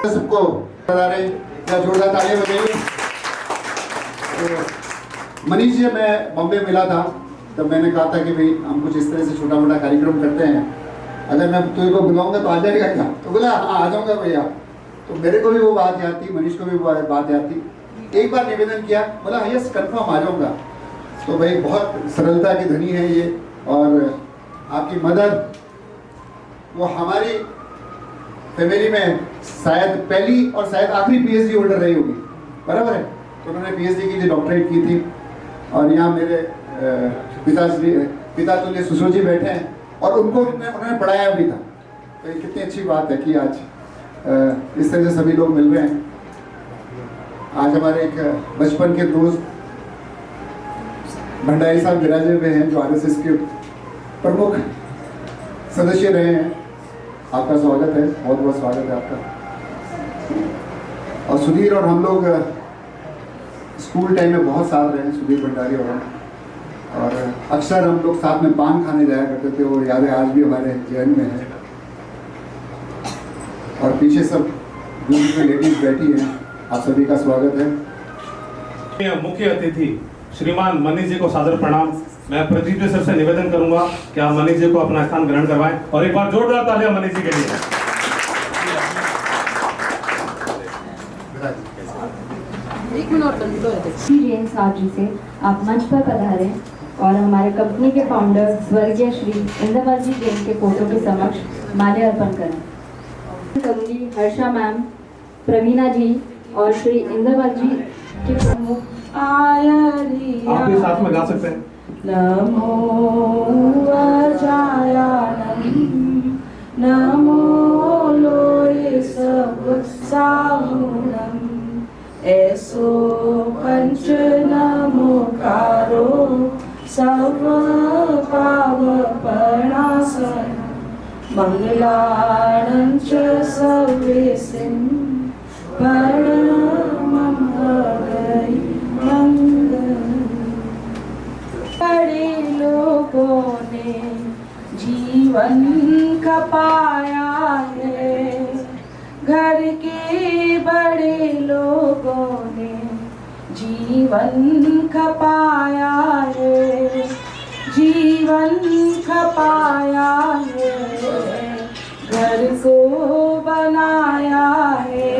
सबको या जोरदार तालियां बजाइए। मनीष जी, मैं बॉम्बे मिला था तब मैंने कहा था कि भाई हम कुछ इस तरह से छोटा मोटा कार्यक्रम करते हैं, अगर मैं तुझे को बुलाऊंगा तो आ जाएगा क्या? तो बोला हाँ आ जाऊंगा भैया। तो मेरे को भी वो बात याद थी, मनीष को भी वो बात याद थी। एक बार निवेदन किया, बोला हाँ यस कन्फर्म आ जाऊंगा। तो भाई बहुत सरलता की धनी है ये, और आपकी मदद वो हमारी फैमिली में शायद पहली और शायद आखिरी पीएचडी होल्डर रही होगी, बराबर है? तो उन्होंने पीएचडी की थी, डॉक्टरेट की थी, और यहाँ मेरे पिता तुल्य सुश्री जी बैठे हैं और उनको उन्होंने पढ़ाया भी था। तो ये कितनी अच्छी बात है कि आज इस तरह से सभी लोग मिल रहे हैं। आज हमारे एक बचपन के दोस्त भंडारी साहब विराजे हुए हैं, जो आरएसएस के प्रमुख सदस्य रहे हैं। आपका स्वागत है, बहुत बहुत स्वागत है आपका। और सुधीर और हम लोग स्कूल टाइम में बहुत साथ रहे हैं, सुधीर भंडारी और हम, और अक्सर हम लोग साथ में पान खाने जाया करते थे, और यादें आज भी हमारे जहन में है। और पीछे सब ब्यूटीफुल लेडीज बैठी हैं, आप सभी का स्वागत है। मुख्य अतिथि श्रीमान मनीष जी को सादर प्रणाम। मैं प्रदीप जी सर से निवेदन करूंगा कि आप मनीष जी को अपना स्थान ग्रहण करवाएं, और एक बार जोरदार तालियां मनीष जी के लिए। जैन साहब जी से आप मंच पर पधारें और हमारे कंपनी के फाउंडर स्वर्गीय श्री इंद्रमल जी जैन के फोटो के समक्ष माल्यार्पण करें। करूंगी हर्षा मैम, प्रवीणा जी और श्री इंद्रमल जी के प्रमुख आप भी साथ में गा सकते हैं। नमो अजायानम नमो लोये सब साहुनम ऐसो पंच नमोकारो सर्व पावपणासन मंगलानं च सर्वेसिं परमं हरै मंगलम्। बड़े लोगों ने जीवन खपाया है, घर के बड़े लोगों ने जीवन खपाया है, जीवन खपाया है, घर को बनाया है।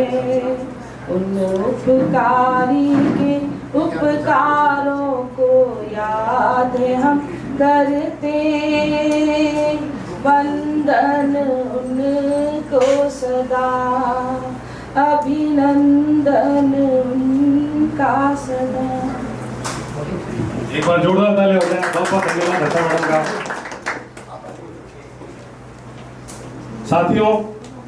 उन उपकारी के उपकारों को याद हम करते, वंदन उनको सदा, अभिनंदन उनका सदा। एक बार जोरदार तालियां हो जाए। बहुत बहुत धन्यवाद हर्षा मैडम का। साथियों,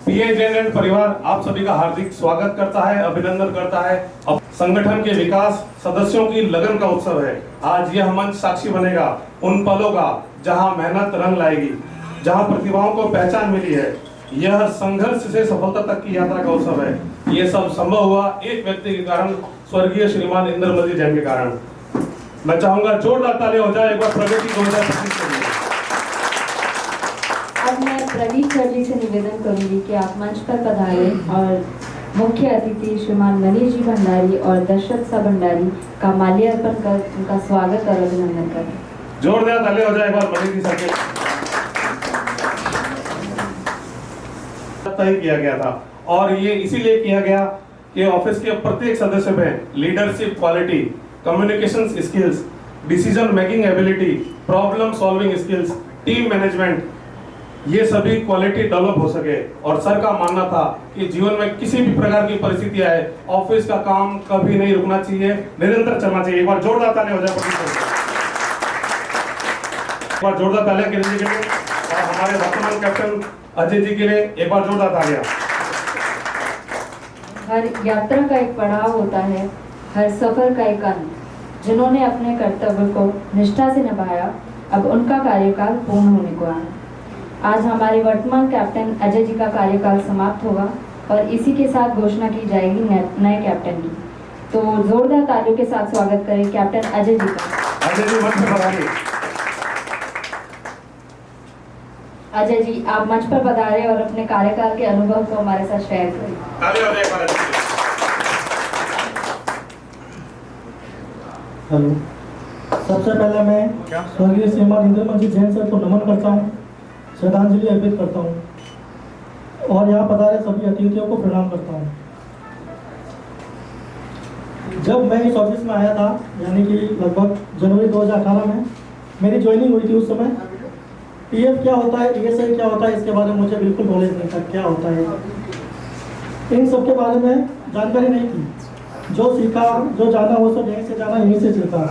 पीएचडी परिवार आप सभी का हार्दिक स्वागत करता है, अभिनंदन करता है। अब संगठन के विकास सदस्यों की लगन का उत्सव है। आज यह मंच साक्षी बनेगा उन पलों का जहां मेहनत रंग लाएगी, जहां प्रतिभाओं को पहचान मिली है। यह संघर्ष से सफलता तक की यात्रा का उत्सव है। ये सब संभव हुआ एक व्यक्ति के कारण, स्वर्गीय श्रीमान इंद्रमल जी जैन के कारण। मैं चाहूंगा जोरदार तालियां हो जाए एक बार प्रगति 2025 के लिए। अब मैं प्रदीप सर जी से निवेदन करूंगी कि आप मंच पर पधारें और मुख्य अतिथि श्रीमान मनीष जी भंडारी और दशरथ सा भंडारी का माल्यार्पण कर उनका स्वागत और अभिनंदन करें। जोरदार तालियां हो जाए एक बार मनीष जी सर के। तय किया गया था, और ये इसीलिए किया गया कि ऑफिस के प्रत्येक सदस्य में leadership quality, communication skills, decision making ability, problem solving skills, team management, ये सभी क्वालिटी डेवलप हो सके। और सर का मानना था कि जीवन में किसी भी प्रकार की परिस्थिति आए, ऑफिस का काम कभी नहीं रुकना चाहिए, निरंतर चलना चाहिए। एक बार जोरदार तालियां हो जाए। एक बार जोरदार तालियां के लिए और हमारे वर्तमान कैप्टन अजय जी के लिए एक बार जोरदार तालियां। हर यात्रा का एक पड़ाव होता है, हर सफर का एक अंत। जिन्होंने अपने कर्तव्य को निष्ठा से निभाया, अब उनका कार्यकाल पूर्ण होने को आया। आज हमारे वर्तमान कैप्टन अजय जी का कार्यकाल समाप्त होगा और इसी के साथ घोषणा की जाएगी नए कैप्टन की। तो जोरदार तालियों के साथ स्वागत करें कैप्टन अजय जी का। अजय जी मंच पर आइए। अजय जी, आप मंच पर पधारे और अपने कार्यकाल के अनुभव को हमारे साथ शेयर करें। तालियां बजाएं भारत के लिए। हेलो, सबसे पहले मैं स्वर्गीय श्रीमान इंद्रमणि जैन सर को नमन करता हूँ, श्रद्धांजलि अर्पित करता हूँ और यहाँ पधारे सभी अतिथियों को प्रणाम करता हूँ। जब मैं इस ऑफिस में आया था, यानी कि लगभग जनवरी 2018 में मेरी ज्वाइनिंग हुई थी, उस समय पीएफ क्या होता है, ईएसआई क्या होता है, इसके बारे में मुझे बिल्कुल नॉलेज नहीं था। क्या होता है इन सब के बारे में जानकारी नहीं थी। जो सीखा, जो जाना वो सब यहीं से जाना, यहीं से सीखा।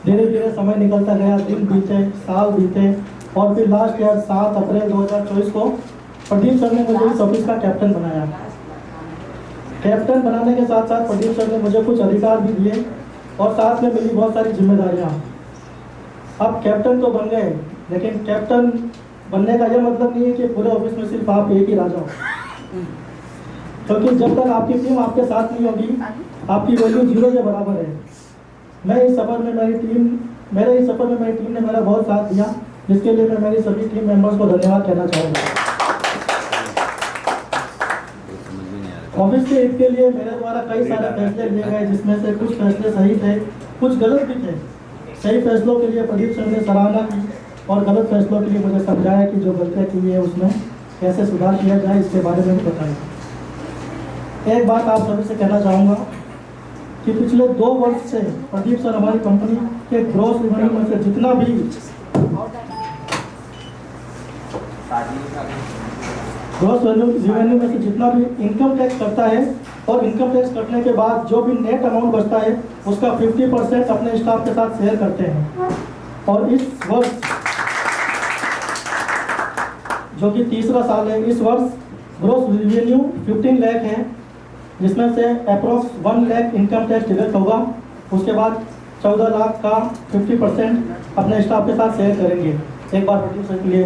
धीरे धीरे समय निकलता गया, दिन बीते, साल बीते और फिर लास्ट ईयर 7 अप्रैल 2024 को प्रदीप सर ने मुझे इस ऑफिस का कैप्टन बनाया। कैप्टन बनाने के साथ साथ प्रदीप सर ने मुझे कुछ अधिकार भी दिए और साथ में मिली बहुत सारी जिम्मेदारियाँ। अब कैप्टन तो बन गए, लेकिन कैप्टन बनने का यह मतलब नहीं है कि पूरे ऑफिस में सिर्फ आप एक ही राजा हो, क्योंकि जब तक आपकी टीम आपके साथ नहीं होगी, आपकी वैल्यू 0 के बराबर है। मेरे इस सफर में मेरी टीम ने मेरा बहुत साथ दिया, जिसके लिए मैं मेरी सभी टीम मेंबर्स को धन्यवाद कहना चाहूँगा। ऑफिस के हित के लिए मेरे द्वारा कई सारे फैसले लिए गए, जिसमें से कुछ फैसले सही थे, कुछ गलत भी थे। सही फैसलों के लिए प्रदीप सर ने सराहना की और गलत फैसलों के लिए मुझे समझाया कि जो गलतियाँ की है उसमें कैसे सुधार किया जाए, इसके बारे में भी बताया। एक बात आप सभी से कहना चाहूँगा कि पिछले 2 वर्ष से प्रदीप सर हमारी कंपनी के ग्रॉस रेवेन्यू में से जितना भी इनकम टैक्स करता है और इनकम टैक्स कटने के बाद जो भी नेट अमाउंट बचता है उसका 50% अपने स्टाफ के साथ शेयर करते हैं। और इस वर्ष, जो कि तीसरा साल है, इस वर्ष ग्रॉस रेवेन्यू 15 लाख है, जिसमें से approx 1 lakh income tax deduct होगा। उसके बाद 14 लाख का 50% अपने स्टाफ के साथ शेयर करेंगे। एक बार प्रदीप सर के लिए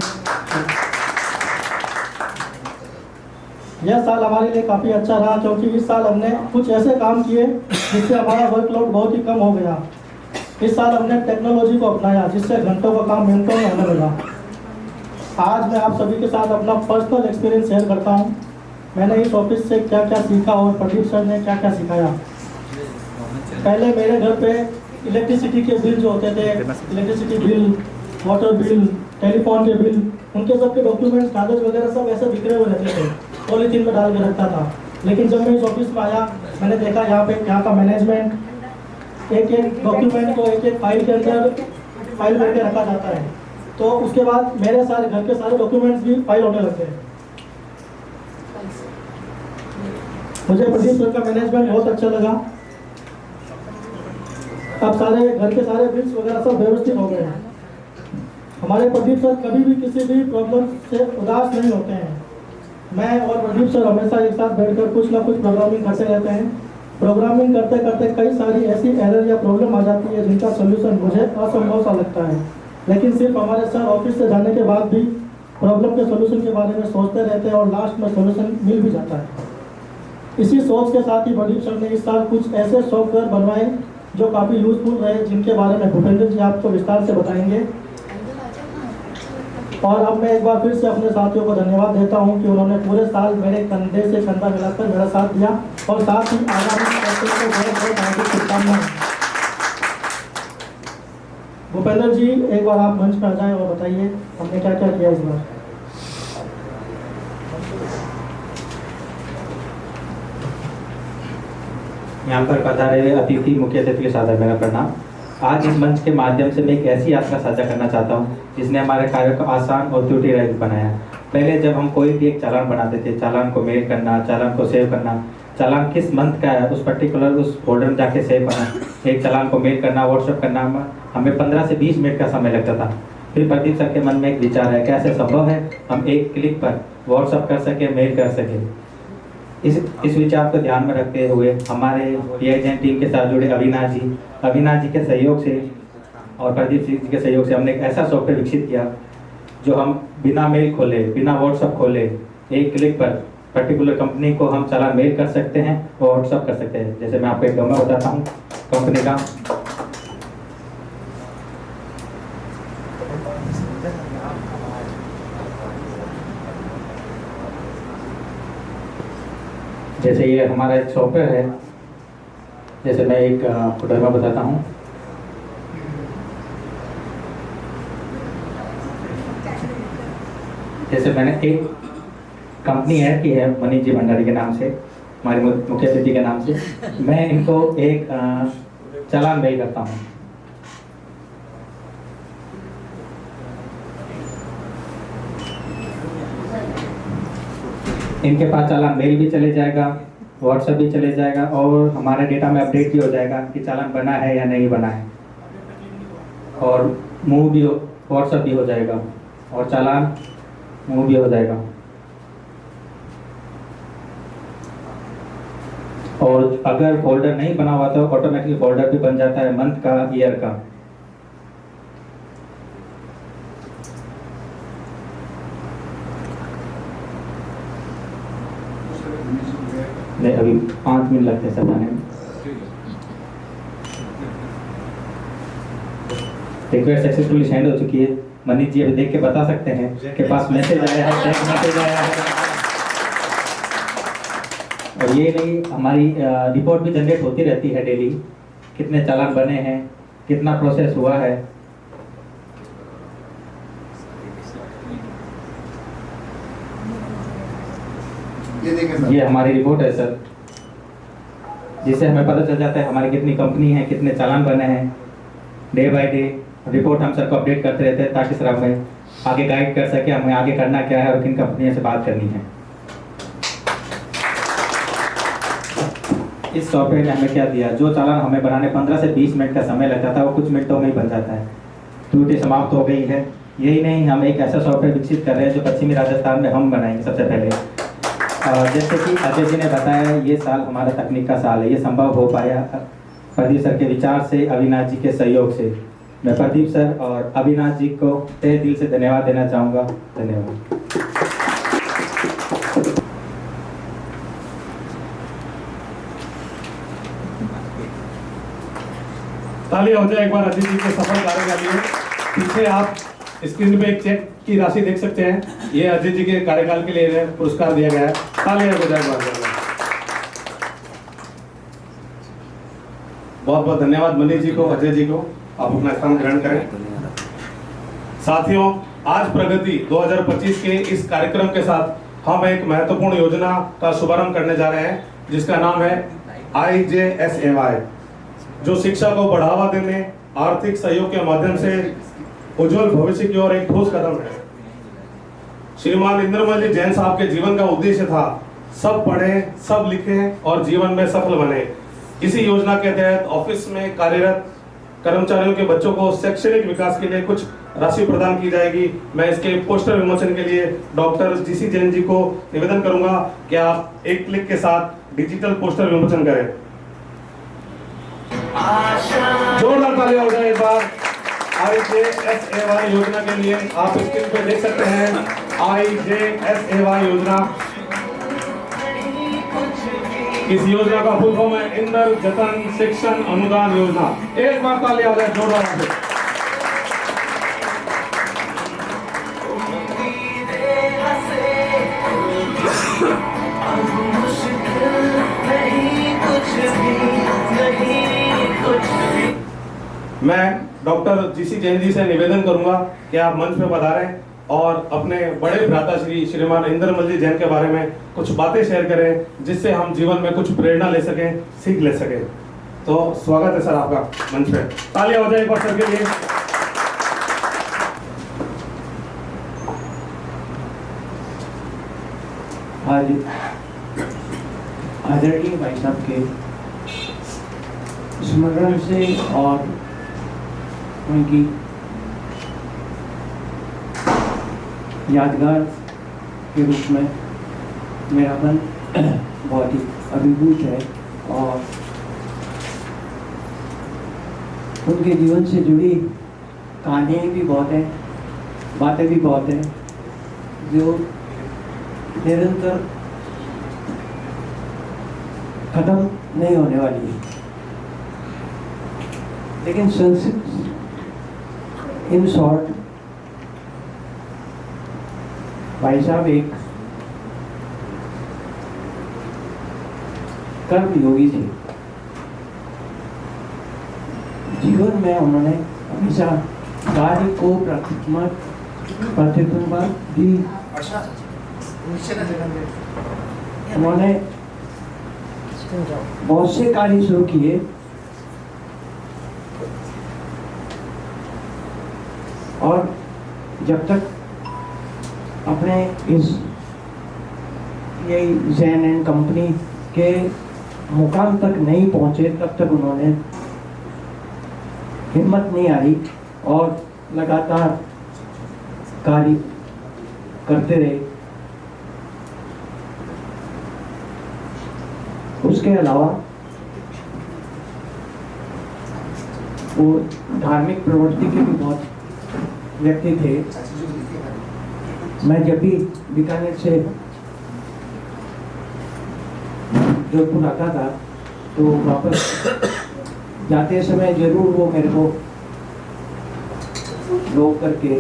यह साल हमारे लिए काफ़ी अच्छा रहा, क्योंकि इस साल हमने कुछ ऐसे काम किए जिससे हमारा वर्कलोड बहुत ही कम हो गया। इस साल हमने टेक्नोलॉजी को अपनाया, जिससे घंटों का काम मिनटों में होने लगा। आज मैं आप सभी के साथ अपना पर्सनल एक्सपीरियंस शेयर करता हूं। मैंने इस ऑफिस से क्या क्या सीखा और प्रदीप सर ने क्या क्या सिखाया। पहले मेरे घर पे इलेक्ट्रिसिटी के बिल जो होते थे, electricity bill, water bill, telephone के बिल, उनके सबके डॉक्यूमेंट्स, कागज वगैरह सब ऐसे बिखरे हुए रहते थे, पॉलीथीन में डाल के रखता था। लेकिन जब मैं इस ऑफिस में आया, मैंने देखा यहाँ का मैनेजमेंट एक एक डॉक्यूमेंट को एक एक फाइल के अंदर फाइल करके रखा जाता है। तो उसके बाद मेरे सारे घर के सारे डॉक्यूमेंट्स भी फाइल होने लगते हैं। मुझे प्रदीप सर का मैनेजमेंट बहुत अच्छा लगा। अब सारे घर के सारे बिल्स वगैरह सब व्यवस्थित हो गए हैं। हमारे प्रदीप सर कभी भी किसी भी प्रॉब्लम से उदास नहीं होते हैं। मैं और प्रदीप सर हमेशा एक साथ बैठकर कुछ ना कुछ प्रोग्रामिंग करते रहते हैं। प्रोग्रामिंग करते करते कई सारी ऐसी एरर या प्रॉब्लम आ जाती है जिनका सोल्यूशन मुझे असंभव सा लगता है, लेकिन सिर्फ हमारे सर ऑफिस से जाने के बाद भी प्रॉब्लम के सोल्यूशन के बारे में सोचते रहते हैं और लास्ट में सोल्यूशन मिल भी जाता है। इसी सोच के साथ ही प्रदीप सर ने इस साल कुछ ऐसे सॉफ्टवेयर बनवाए जो काफ़ी यूजफुल रहे, जिनके बारे में भूपेंद्र जी आपको विस्तार से बताएंगे। और अब मैं एक बार फिर से अपने साथियों को धन्यवाद देता हूं कि उन्होंने पूरे साल मेरे कंधे से कंधा मिलाकर मेरा साथ दिया और साथ ही आगामी फैसले को बहुत बहुत हार्दिक शुभकामनाएं। भूपेंद्र जी, एक बार आप मंच पर आ जाएं और बताइए हमने क्या क्या किया इस बार। यहाँ पर पधारे हुए अतिथि, मुख्य अतिथि के साथ मेरा प्रणाम। आज इस मंच के माध्यम से मैं एक ऐसी यात्रा साझा करना चाहता हूँ जिसने हमारे कार्य को आसान और त्रुटि रहित बनाया। पहले जब हम कोई भी एक चालान बनाते थे, चालान को मेल करना, चालान को सेव करना, चालान किस मंथ का है उस पर्टिकुलर उस फोल्डर में जाके सेव करना, एक चालान को मेल करना, व्हाट्सएप करना, हमें 15 से 20 मिनट का समय लगता था। फिर प्रदीप सर के मन में एक विचार है, कैसे संभव है हम एक क्लिक पर व्हाट्सएप कर सके, मेल कर सके। इस विचार को ध्यान में रखते हुए हमारे PI टीम के साथ जुड़े अविनाश जी के सहयोग से और प्रदीप जी के सहयोग से हमने एक ऐसा सॉफ्टवेयर विकसित किया जो हम बिना मेल खोले, बिना व्हाट्सएप खोले, एक क्लिक पर पर्टिकुलर कंपनी को हम चालान मेल कर सकते हैं और व्हाट्सएप कर सकते हैं। जैसे मैं आपको एक डेमो बताता हूँ कंपनी का। जैसे ये हमारा एक सॉफ्टवेयर है, जैसे मैं एक आपको डेमो बताता हूँ। जैसे मैंने एक कंपनी ऐड की है मनीष जी भंडारी के नाम से, हमारे मुख्य अतिथि के नाम से। मैं इनको एक चालान मेल करता हूँ। इनके पास चालान मेल भी चले जाएगा, व्हाट्सएप भी चले जाएगा, और हमारे डेटा में अपडेट भी हो जाएगा कि चालान बना है या नहीं बना है, और मूव भी व्हाट्सएप भी हो जाएगा, और चालान मूव भी हो जाएगा। और अगर फोल्डर नहीं बना हुआ तो ऑटोमेटिकली फोल्डर भी बन जाता है मंथ का, ईयर का। नहीं, अभी 5 मिनट लगते हैं सब आने में। रिक्वेस्ट सक्सेसफुली सेंड हो चुकी है। मनीष जी अभी देख के बता सकते हैं कि पास मैसेज आया है, टेक्स्ट मैसेज आया है। और ये नहीं, हमारी रिपोर्ट भी जनरेट होती रहती है डेली, कितने चालान बने हैं, कितना प्रोसेस हुआ है। ये देखें सर, ये हमारी रिपोर्ट है सर, जिससे हमें पता चल जाता है हमारी कितनी कंपनी है, कितने चालान बने हैं। डे बाय डे रिपोर्ट हम सर को अपडेट करते रहते हैं, ताकि सर हमें आगे गाइड कर सके हमें आगे करना क्या है और किन कंपनियों से बात करनी है। इस सॉफ्टवेयर ने हमें क्या दिया, जो चालान हमें बनाने 15 से 20 मिनट का समय लगता था वो कुछ मिनटों में ही बन जाता है। त्रुटि समाप्त हो गई है। यही नहीं, हम एक ऐसा सॉफ्टवेयर विकसित कर रहे हैं जो पश्चिमी राजस्थान में हम बनाएंगे सबसे पहले। और जैसे कि अजय जी ने बताया, ये साल हमारा तकनीक का साल है। ये संभव हो पाया प्रदीप सर के विचार से, अविनाश जी के सहयोग से। मैं प्रदीप सर और अविनाश जी को तहे दिल से धन्यवाद देना चाहूँगा। धन्यवाद। तालियां हो जाए एक बार अजय जी के सफल कार्य के लिए। पीछे आप स्क्रीन पे एक चेक की राशि देख सकते हैं, ये अजय जी के कार्यकाल के लिए पुरस्कार दिया गया है। तालियां हो जाए एक बार। बहुत बहुत धन्यवाद मनीष जी को, अजय जी को। आप अपना स्थान ग्रहण करें। साथियों, आज प्रगति 2025 के इस कार्यक्रम के साथ हम एक महत्वपूर्ण योजना का शुभारंभ करने जा रहे हैं, जिसका नाम है IJSAY, जो शिक्षा को बढ़ावा देने, आर्थिक सहयोग के माध्यम से उज्जवल भविष्य की ओर एक ठोस कदम है। श्रीमान इंद्रमल जी जैन साहब के जीवन का उद्देश्य था सब पढ़ें, सब लिखें और जीवन में सफल बने। इसी योजना के तहत ऑफिस में कार्यरत कर्मचारियों के बच्चों को शैक्षणिक विकास के लिए कुछ राशि प्रदान की जाएगी। मैं इसके पोस्टर विमोचन के लिए डॉक्टर GC जैन जी को निवेदन करूंगा कि आप एक क्लिक के साथ डिजिटल पोस्टर विमोचन करें। जोरदार तालियां हो जाए एक बार IJSAY योजना के लिए। आप स्क्रीन पे देख सकते हैं IJSAY योजना। इस योजना का फुल फॉर्म है इंद्र जतन शिक्षण अनुदान योजना। एक बार तालियां हो जाए जोरदार से। मैं डॉक्टर GC जैन जी से निवेदन करूंगा कि आप मंच पे पधारें और अपने बड़े भ्राता श्रीमान इंद्रमल जी जैन के बारे में कुछ बातें शेयर करें, जिससे हम जीवन में कुछ प्रेरणा ले सकें, सीख ले सकें। तो स्वागत है सर आपका मंच पे। तालियां हो जाए एक बार सर के लिए। आज आदरणीय भाई साहब के स्मरण से और उनकी यादगार के रूप में मेरा मन बहुत ही अभिभूत है, और उनके जीवन से जुड़ी कहानियाँ भी बहुत हैं, बातें भी बहुत हैं, जो निरंतर खत्म नहीं होने वाली है। लेकिन संक्षिप्त इन शॉर्ट, भाई साहब एक कर्मयोगी थे। जीवन में उन्होंने हमेशा कार्य को प्राथमिकता दी। उन्होंने बहुत से कार्य शुरू किए और जब तक अपने इस यही जैन एंड कंपनी के मुकाम तक नहीं पहुंचे तब तक उन्होंने हिम्मत नहीं हारी और लगातार कार्य करते रहे। उसके अलावा वो धार्मिक प्रवृत्ति के भी बहुत व्यक्ति थे। मैं जब भी बीकानेर से जोधपुर आता था तो वापस जाते समय जरूर वो मेरे को रोक करके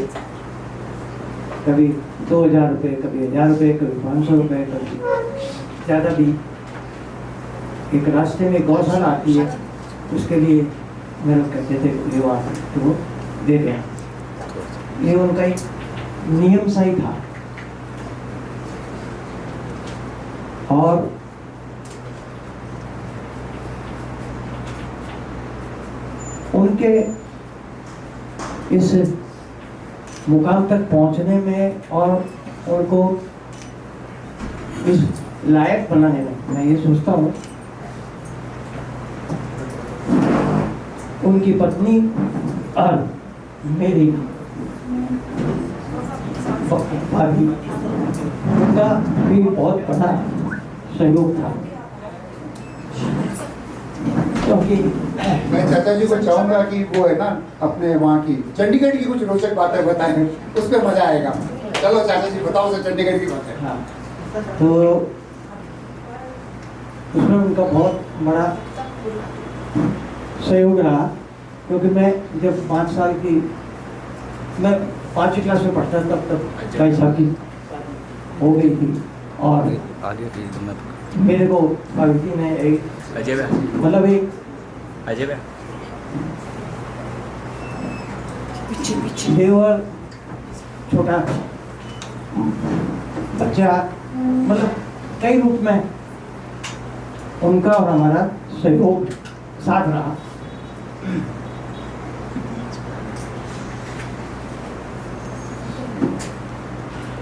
कभी 2000 रुपये, कभी 1000 रुपये, कभी 500 रुपये, कभी ज़्यादा भी। एक रास्ते में गौशाला आती है, उसके लिए मेरे को कहते थे ये वहाँ तो वो दे दें। ये उनका एक नियम सा ही था। और उनके इस मुकाम तक पहुंचने में और उनको इस लायक बनाने में मैं ये सोचता हूँ उनकी पत्नी और मेरी भाभी उनका भी बहुत बड़ा सहयोग था। क्योंकि मैं चाचा जी को चाहूंगा कि वो है ना अपने वहाँ की चंडीगढ़ की कुछ रोचक बातें बताएं, उस पर मजा आएगा। चलो चाचा जी बताओ सर चंडीगढ़ की बातें। हाँ, तो उसमें उनका बहुत बड़ा सहयोग रहा। क्योंकि मैं जब 5 साल की, मैं 5वीं क्लास में पढ़ता तब तक 22 साल की हो गई थी और मेरे को पार्वती ने एक मतलब एक देवर छोटा बच्चा मतलब कई रूप में उनका और हमारा सहयोग साथ रहा।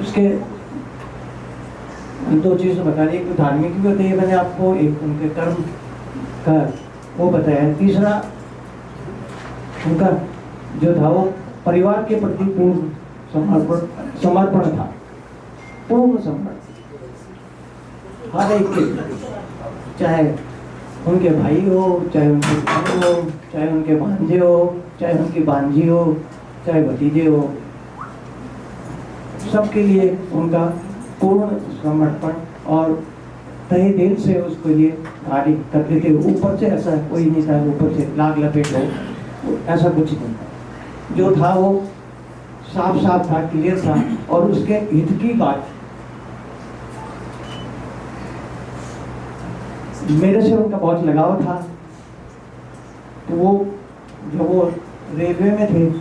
उसके 2 चीज़ें बता दी, एक तो धार्मिक भी होती है मैंने आपको, एक उनके कर्म का वो बताया। तीसरा उनका जो था वो परिवार के प्रति पूर्ण समर्पण था, पूर्ण समर्पण हर एक के, चाहे उनके भाई हो, चाहे उनके बहन हो, चाहे उनके भांजे हो, चाहे उनकी भांजी हो, चाहे भतीजे हो, सबके लिए उनका पूर्ण समर्पण और तहे दिल से उसके लिए कार्य करते थे। ऊपर से ऐसा कोई नहीं था, ऊपर से लाग लपेट हो ऐसा कुछ नहीं था। जो था वो साफ साफ था, क्लियर था और उसके हित की बात। मेरे से उनका बहुत लगाव था। तो वो जब वो रेलवे में थे,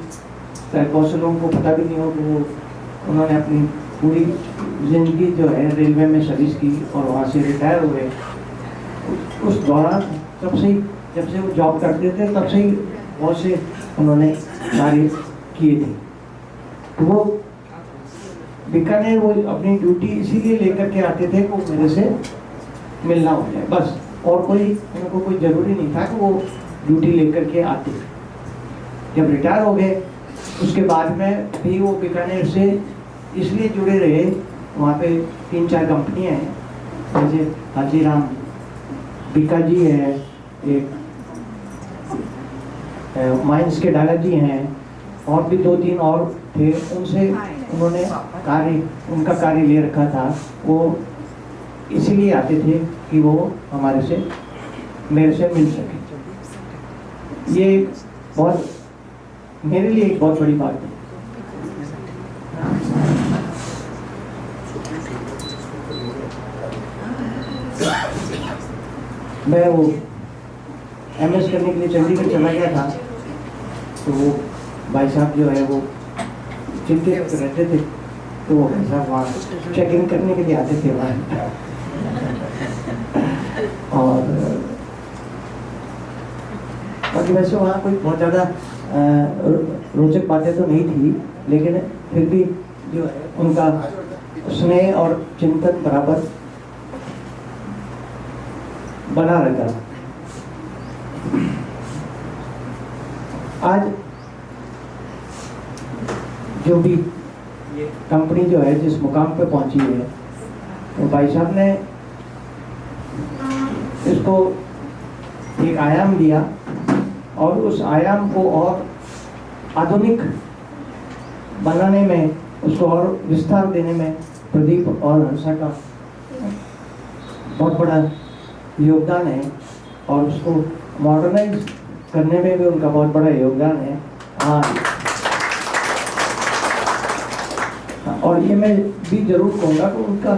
शायद बहुत से लोगों को पता भी नहीं हो कि वो उन्होंने अपनी पूरी जिंदगी जो है रेलवे में सर्विस की और वहाँ से रिटायर हुए। उस दौरान जब से वो जॉब करते थे तब से ही बहुत से उन्होंने कार्य किए थे। तो वो बीकानेर वो अपनी ड्यूटी इसीलिए लेकर के आते थे कि वो मेरे से मिलना हो जाए बस, और कोई उनको कोई ज़रूरी नहीं था कि वो ड्यूटी लेकर के आते। जब रिटायर हो गए उसके बाद में भी वो बीकानेर से इसलिए जुड़े रहे, वहाँ पे 3-4 कंपनियाँ हैं, जैसे हाजीराम बीका जी है, एक माइंस के डाला जी हैं, और भी 2-3 और थे। उनसे उन्होंने उनका कार्य ले रखा था। वो इसीलिए आते थे कि वो मेरे से मिल सके। ये मेरे लिए एक बहुत बड़ी बात है। मैं वो MS करने के लिए चंडीगढ़ चला गया था, तो वो भाई साहब जो है वो चिंतित रहते थे, तो वो भाई साहब वहाँ चेकिंग करने के लिए आते थे वहाँ। और बाकी वैसे वहाँ कोई बहुत ज़्यादा रोचक बातें तो नहीं थी, लेकिन फिर भी जो है उनका स्नेह और चिंतन बराबर बना रहता। आज जो भी कंपनी जो है जिस मुकाम पे पहुंची है, तो भाई साहब ने इसको एक आयाम दिया और उस आयाम को और आधुनिक बनाने में, उसको और विस्तार देने में प्रदीप और हर्षा का बहुत बड़ा योगदान है, और उसको मॉडर्नाइज करने में भी उनका बहुत बड़ा योगदान है। हाँ, और ये मैं भी जरूर कहूँगा कि उनका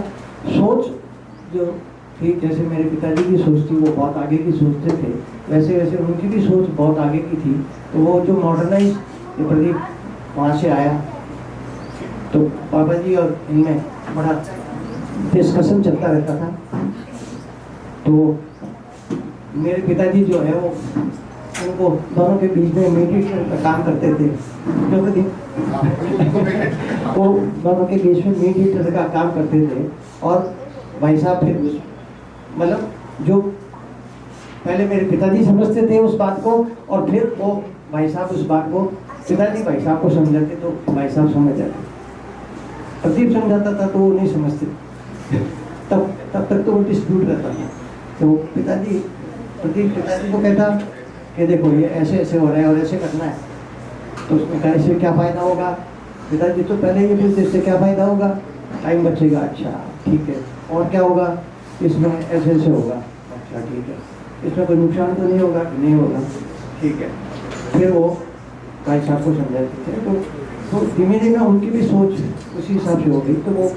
सोच जो थी, जैसे मेरे पिताजी की सोच थी वो बहुत आगे की सोचते थे, वैसे वैसे उनकी भी सोच बहुत आगे की थी। तो वो जो मॉडर्नाइज प्रदीप वहाँ से आया, तो पापा जी और इनमें बड़ा डिस्कशन चलता रहता था। तो मेरे पिताजी जो है वो उनको दोनों के बीच में मीडिएटर का काम करते थे, वो दोनों के बीच में मीडिएटर का काम करते थे। और भाई साहब फिर मतलब जो पहले मेरे पिताजी समझते थे उस बात को, और फिर वो भाई साहब उस बात को पिताजी भाई साहब को समझाते तो भाई साहब समझ जाते। प्रदीप समझाता था तो वो नहीं समझते, तब तक तो वो डिस्प्यूट रहता था। तो प्रदीप पिताजी को कहता कि देखो ये ऐसे ऐसे हो रहा है और ऐसे करना है, तो उसमें कहा इससे क्या फ़ायदा होगा। पिताजी तो पहले ये पूछते इससे क्या फ़ायदा होगा, टाइम बचेगा, अच्छा ठीक है, और क्या होगा, इसमें ऐसे ऐसे होगा, अच्छा ठीक है, इसमें कोई नुकसान तो नहीं होगा, नहीं होगा, ठीक है। फिर वो भाई साहब को समझाते थे। तो धीमे धीमे उनकी भी सोच उसी हिसाब से हो गई। तो वो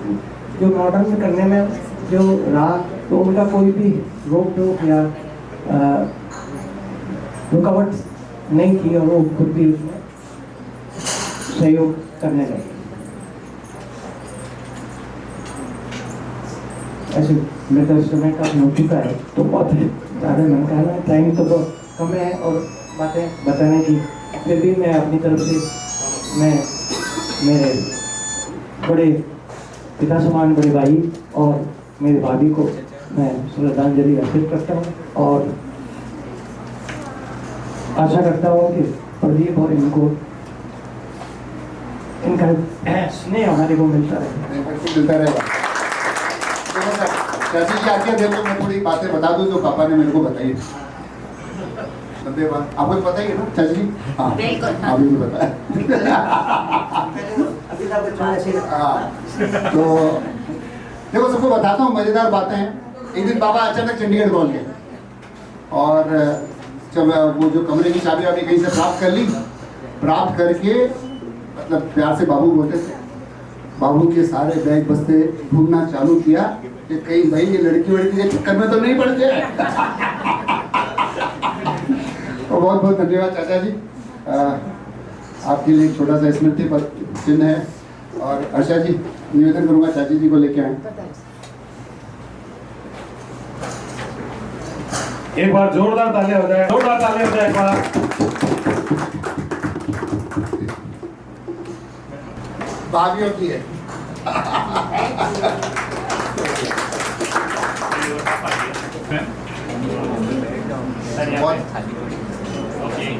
जो मॉडर्न करने में जो रहा, तो उनका कोई भी रोक टोक या रुकावट नहीं थी, और वो खुद भी उसमें सहयोग करने लगे। ऐसे मेरा समय का हो चुका है, तो बहुत ज़्यादा मैंने कहा ना, टाइम तो बहुत कम है और बातें बताने की। फिर भी मैं अपनी तरफ से मैं मेरे बड़े पिता समान बड़े भाई और मेरे भाभी को मैं श्रद्धांजलि अर्पित करता हूँ, और आशा करता हूँ कि प्रदीप और इनको इनका स्नेह हमारे को मिलता रहेगा। चाची जी आज्ञा दे दो, मैं थोड़ी बातें बता दूं जो पापा ने मेरे को बताई। आपको पता ही है ना चाची जी? हाँ, अभी भी बताया। हाँ, तो देखो सबको बताता हूँ, मजेदार बातें हैं। एक दिन पापा अचानक चंडीगढ़ पहुंच गए, और जब वो जो कमरे की चाबी वाबी कहीं से प्राप्त करके, मतलब प्यार से बाबू बोलते थे, बाबू के सारे बैग बस्ते ढूंढना चालू किया कि कहीं भाई ये लड़की वड़की के चक्कर में तो नहीं पड़ जाए। तो बहुत बहुत धन्यवाद चाचा जी, आपके लिए एक छोटा सा स्मृति चिन्ह है। और हर्षा जी, निवेदन करूंगा चाची जी को लेके आए। एक बार जोरदार तालियां हो जाए, जोरदार तालियां हो जाए एक बार। भाभीओ की है।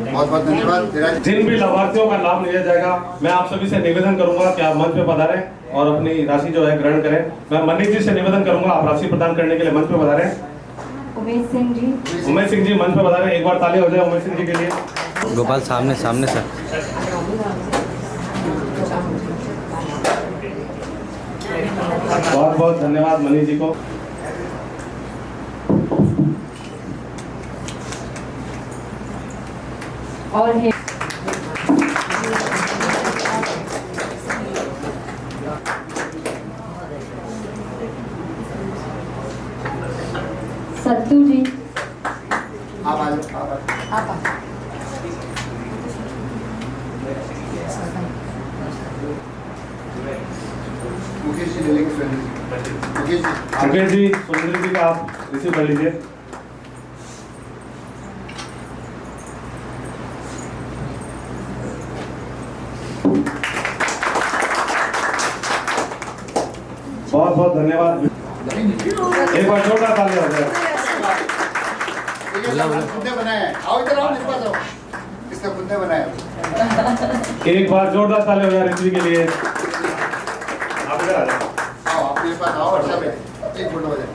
बहुत बहुत धन्यवाद। जिन भी लाभार्थियों का लाभ लिया जाएगा, मैं आप सभी से निवेदन करूंगा कि आप मंच पे पधारें और अपनी राशि जो है ग्रहण करें। मैं मनीष जी से निवेदन करूंगा, आप राशि प्रदान करने के लिए मंच पे पधारें। उमेश सिंह जी मंच पे पधारें। एक बार ताली हो जाए उमेश सिंह जी के लिए। गोपाल सामने सर। बहुत बहुत धन्यवाद मनीष जी को। और है सत्तू जी, मुकेश जी ले लेंगे, सुरेंद्र जी। मुकेश जी, मुकेश जी, सुरेंद्र जी का आप रिसीव कर लीजिए। बहुत बहुत धन्यवाद। एक बार जोरदार ताली हो जाए। बुंदे बनाए हैं। आओ इधर आओ, मेरे पास आओ। किसने बुंदे बनाए? एक बार जोरदार ताली हो जाए ऋत्विक के लिए। आप इधर आ जाओ। आओ, आप मेरे पास आओ और सब है। एक फोटो हो जाए।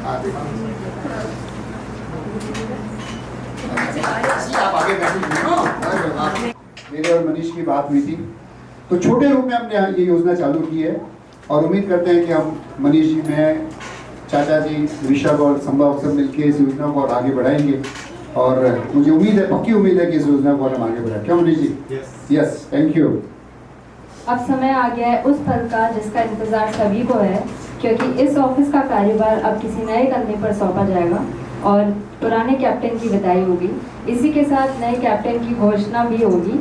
हाँ, देखो। आप आगे बैठो। मेरे और मनीष की बात हुई थी, तो छोटे रूप में हमने ये योजना चालू की है और उम्मीद करते हैं कि हम मनीष जी, मैं, चाचा जी, ऋषभ और संभव सब मिलकर इस योजना को और आगे बढ़ाएंगे और मुझे उम्मीद है, पक्की उम्मीद है कि इस योजना को और हम आगे बढ़ाएं। क्यों Manish ji? Yes, thank you. अब समय आ गया है उस पल का जिसका इंतजार सभी को है, क्योंकि इस ऑफिस का कार्यभार अब किसी नए कंधे पर सौंपा जाएगा और पुराने कैप्टन की विदाई होगी। इसी के साथ नए कैप्टन की घोषणा भी होगी।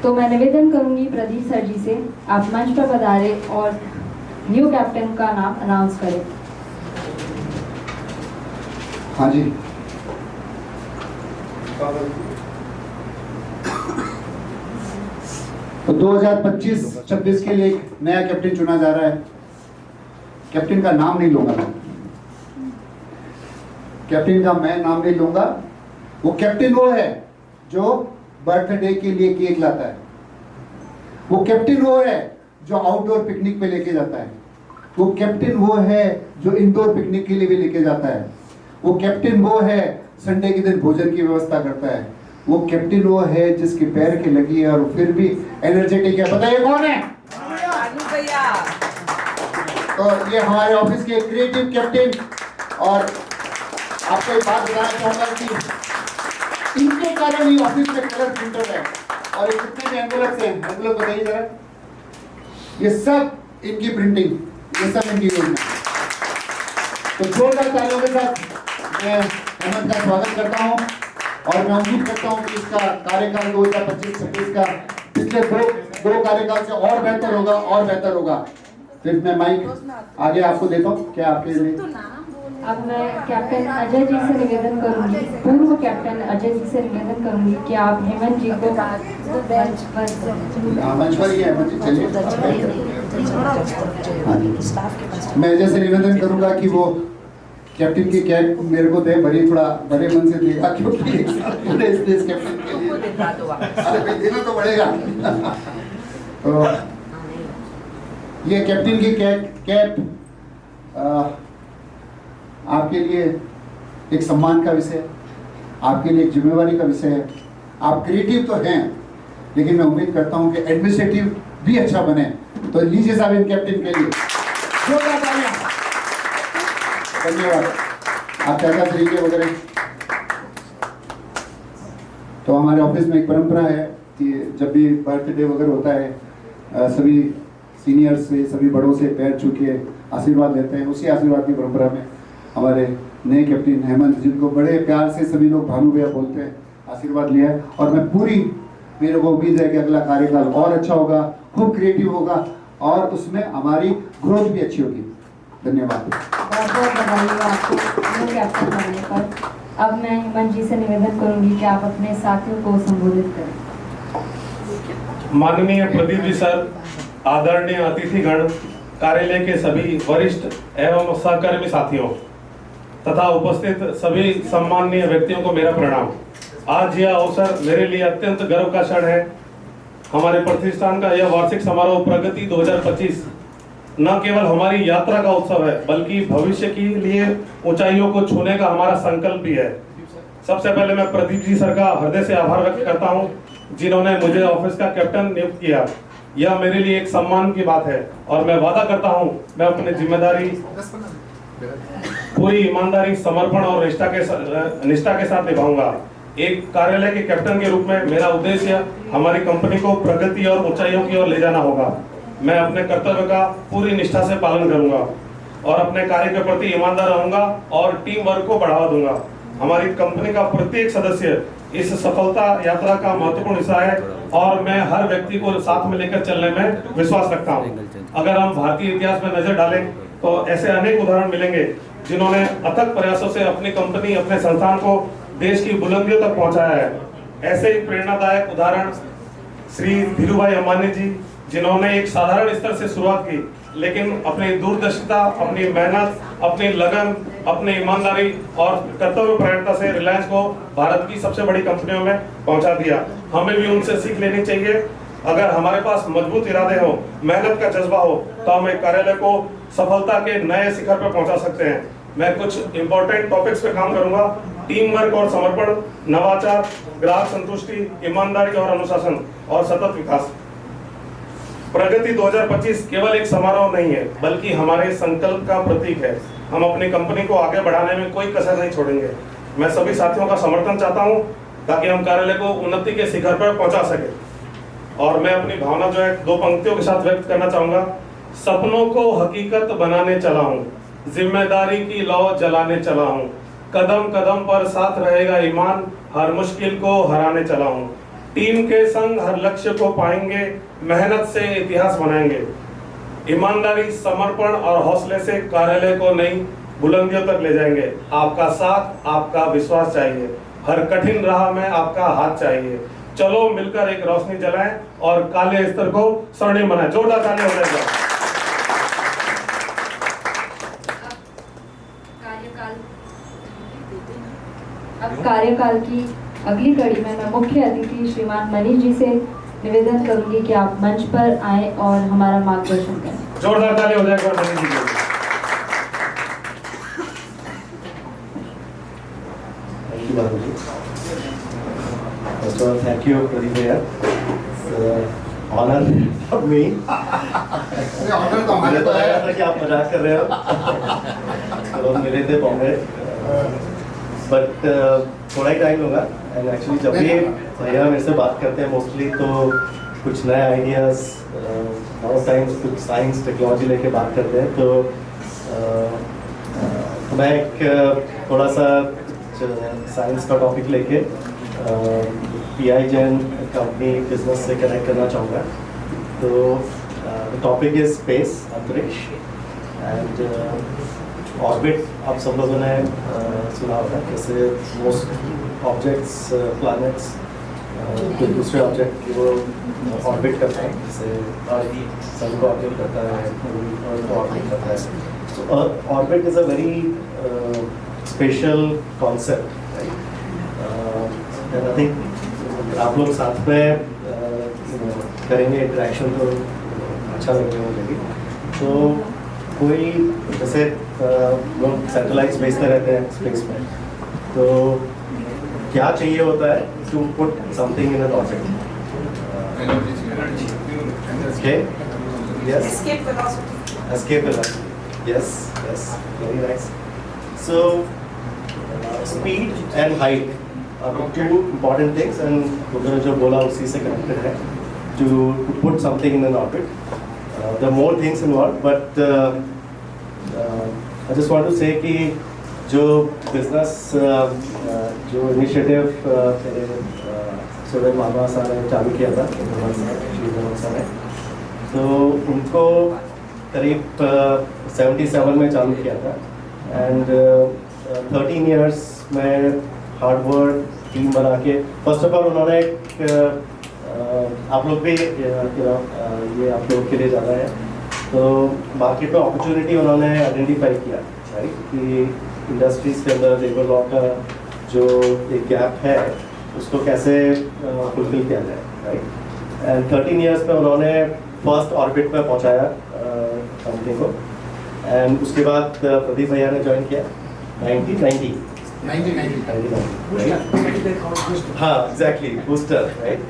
तो मैं निवेदन करूंगी प्रदीप सर जी से, आप मंच पर पधारे और न्यू कैप्टन का नाम अनाउंस करें। हाँ जी। तो 2025-26 के लिए एक नया कैप्टन चुना जा रहा है। कैप्टन का नाम नहीं लूंगा मैं, कैप्टन का मैं नाम नहीं लूंगा। वो कैप्टन वो है जो बर्थडे के लिए केक लाता है। वो कैप्टन वो है जो आउटडोर पिकनिक पे लेके जाता है। वो कैप्टन वो है जो इंडोर पिकनिक के लिए भी लेके जाता है। वो कैप्टन वो है संडे के दिन भोजन की व्यवस्था करता है। वो कैप्टन वो है जिसके पैर की लगी है और फिर भी एनर्जेटिक है। बताइए कौन है? तो ये हमारे ऑफिस के क्रिएटिव कैप्टन। और आपको एक बात बताना चाहूंगा कि इनके कारण ही ऑफिस में कलर प्रिंटर है और ये कितने भी एनवेलप्स हैं, एनवेलप बताइए जरा, ये सब इनकी प्रिंटिंग, ये सब इनकी योजना। तो जोरदार तालियों के साथ मैं हेमंत का स्वागत करता हूं और मैं उम्मीद करता हूं कि इसका कार्यकाल 2025-26 का पिछले दो कार्यकाल से और बेहतर होगा और बेहतर होगा। फिर मैं माइक आगे आपको देता हूं। क्या आपके लिए? अब मैं कैप्टन अजय जी से निवेदन करूंगी, पूर्व कैप्टन अजय जी से निवेदन करूंगी कि आप हेमंत जी को मंच पर ही है। चलिए, मैं अजय से निवेदन करूंगा कि वो कैप्टन की कैप मेरे को दे, बड़ी थोड़ा बड़े मन से देगा क्योंकि इस कैप्टन के लिए अरे भाई देना तो पड़ेगा। तो ये कैप्टन की कैप आपके लिए एक सम्मान का विषय है, आपके लिए एक जिम्मेवारी का विषय है। आप क्रिएटिव तो हैं, लेकिन मैं उम्मीद करता हूं कि एडमिनिस्ट्रेटिव भी अच्छा बने। तो लीजिए साहब इन कैप्टन के लिए धन्यवाद। आप चाचा तरीके वगैरह। तो हमारे ऑफिस में एक परंपरा है कि जब भी बर्थडे वगैरह होता है, सभी सीनियर से, सभी बड़ों से पैर छू के आशीर्वाद लेते हैं। उसी आशीर्वाद की परंपरा में हमारे नए कैप्टन हेमंत, जिनको बड़े प्यार से सभी लोग भानु भैया बोलते हैं, आशीर्वाद लिया है। और मैं मेरे को उम्मीद है कि अगला कार्यकाल और अच्छा होगा, खूब क्रिएटिव होगा और उसमें हमारी ग्रोथ भी अच्छी होगी। धन्यवाद। बहुत बहुत बधाई आपको न्यू कैप्टन बनने पर। अब मैं हेमंत जी से निवेदन करूंगी कि आप अपने साथियों को संबोधित करें। माननीय प्रदीप जी सर, आदरणीय अतिथिगण, कार्यालय के सभी वरिष्ठ एवं सहकर्मी साथियों तथा उपस्थित सभी सम्माननीय व्यक्तियों को मेरा प्रणाम। आज यह अवसर मेरे लिए अत्यंत गर्व का क्षण है। हमारे प्रतिष्ठान का यह वार्षिक समारोह प्रगति 2025 न केवल हमारी यात्रा का उत्सव है, बल्कि भविष्य के लिए ऊंचाइयों को छूने का हमारा संकल्प भी है। सबसे पहले मैं प्रदीप जी सर का हृदय से आभार व्यक्त करता हूं, जिन्होंने मुझे ऑफिस का कैप्टन नियुक्त किया। यह मेरे लिए एक सम्मान की बात है और मैं वादा करता हूं, मैं अपनी जिम्मेदारी पूरी ईमानदारी, समर्पण और निष्ठा के साथ निभाऊंगा। एक कार्यालय के कैप्टन के रूप में मेरा उद्देश्य हमारी कंपनी को प्रगति और ऊंचाइयों की ओर ले जाना होगा। मैं अपने कर्तव्य का पूरी निष्ठा से पालन करूंगा और अपने कार्य के प्रति ईमानदार रहूंगा और टीम वर्क को बढ़ावा दूंगा। हमारी कंपनी का प्रत्येक सदस्य इस सफलता यात्रा का महत्वपूर्ण हिस्सा है और मैं हर व्यक्ति को साथ में लेकर चलने में विश्वास रखता हूँ। अगर हम भारतीय इतिहास में नजर डालें तो ऐसे अनेक उदाहरण मिलेंगे जिन्होंने अथक प्रयासों से अपनी कंपनी, अपने संस्थान को देश की बुलंदियों तक पहुंचाया है। ऐसे ही प्रेरणादायक उदाहरण श्री धीरूभाई अंबानी जी, जिन्होंने एक साधारण स्तर से शुरुआत की, लेकिन अपनी दूरदर्शिता, अपनी मेहनत, अपनी लगन, अपनी ईमानदारी और कर्तव्यपरायणता से रिलायंस को भारत की सबसे बड़ी कंपनियों में पहुंचा दिया। हमें भी उनसे सीख लेनी चाहिए। अगर हमारे पास मजबूत इरादे हो, मेहनत का जज्बा हो, तो हम एक कार्यालय को सफलता के नए शिखर पर पहुंचा सकते हैं। मैं कुछ इंपॉर्टेंट टॉपिक्स पे काम करूंगा: टीम वर्क और समर्पण, नवाचार, ग्राहक संतुष्टि, ईमानदारी और अनुशासन, और सतत विकास। प्रगति 2025 केवल एक समारोह नहीं है, बल्कि हमारे संकल्प का प्रतीक है। हम अपनी कंपनी को आगे बढ़ाने में कोई कसर नहीं छोड़ेंगे। मैं सभी साथियों का समर्थन चाहता हूं ताकि हम कार्यालय को उन्नति के शिखर पर पहुंचा सके। और मैं अपनी भावना जो है 2 पंक्तियों के साथ व्यक्त करना चाहूंगा। सपनों को हकीकत बनाने चला हूं, जिम्मेदारी की लौ जलाने चला हूं, कदम कदम पर साथ रहेगा ईमान, हर मुश्किल को हराने चला हूं। टीम के संग हर लक्ष्य को पाएंगे, मेहनत से इतिहास बनाएंगे। ईमानदारी, समर्पण और हौसले से कार्यालय को नई बुलंदियों तक ले जाएंगे। आपका साथ, आपका विश्वास चाहिए। हर कठिन राह में आपका हाथ चाहिए। चलो मिलकर एक रोशनी जलाएं और काले स्तर को स्वर्णिम बनाएं। जोरदार ताली हो जाएगा। अब कार्यकाल की अगली कड़ी में मैं मुख्य अतिथि श्रीमान मनीष जी से निवेदन करूंगी कि आप मंच पर आए और हमारा मार्गदर्शन करें। जोरदार ताली हो जाएगा मनीष जी के लिए। First of all, thank you, Pradeep Bhaiya. It's honor for me. Honour तो हमारे मुझे को तो है। लगा था कि आप मजाक कर रहे हो। तो हम मिले थे बॉम्बे, बट थोड़ा ही टाइम होगा। एंड एक्चुअली जब भी भैया मेरे से बात करते हैं मोस्टली तो कुछ नए आइडियाज़, बहुत टाइम्स कुछ साइंस टेक्नोलॉजी लेके बात करते हैं। तो मैं एक थोड़ा सा साइंस का टॉपिक लेके पीआई जैन कंपनी बिजनेस से कनेक्ट करना चाहूँगा। तो टॉपिक इज स्पेस, अंतरिक्ष एंड ऑर्बिट। आप सब लोगों ने सुना होगा जैसे मोस्ट ऑब्जेक्ट्स, प्लैनेट्स जो दूसरे ऑब्जेक्ट की वो ऑर्बिट करते हैं, जैसे सन को ऑर्बिट करता है, अर्थ को ऑर्बिट करता है। तो orbit is a very special concept, I think आप लोग साथ में करेंगे इंटरेक्शन तो अच्छा लगने लगेगी। तो कोई जैसे लोग सैटेलाइट्स भेजते रहते हैं स्पेस में, तो क्या चाहिए होता है to put something in an object? Okay, yes, escape velocity, yes, very nice. So speed and height are 2 important things, and उन्होंने जो बोला उसी से connected है, to put something in an orbit. There are more things involved, but I just want to say कि जो business जो initiative Suresh मामा साहब ने चालू किया था, सर ने, तो उनको करीब 77 में चालू किया था, and 13 years में हार्ड वर्क टीम बना के, फर्स्ट ऑफ ऑल उन्होंने आप लोग भी ये आप लोग के लिए ज़्यादा है, तो मार्केट में अपॉर्चुनिटी उन्होंने आइडेंटिफाई किया, राइट, कि इंडस्ट्रीज़ के अंदर लेबर लॉ का जो एक गैप है उसको कैसे फुलफिल किया जाए, राइट। एंड 13 इयर्स में उन्होंने फर्स्ट ऑर्बिट में पहुंचाया कंपनी को, एंड उसके बाद प्रदीप भैया ने ज्वाइन किया 1990, हाँ exactly, booster, right.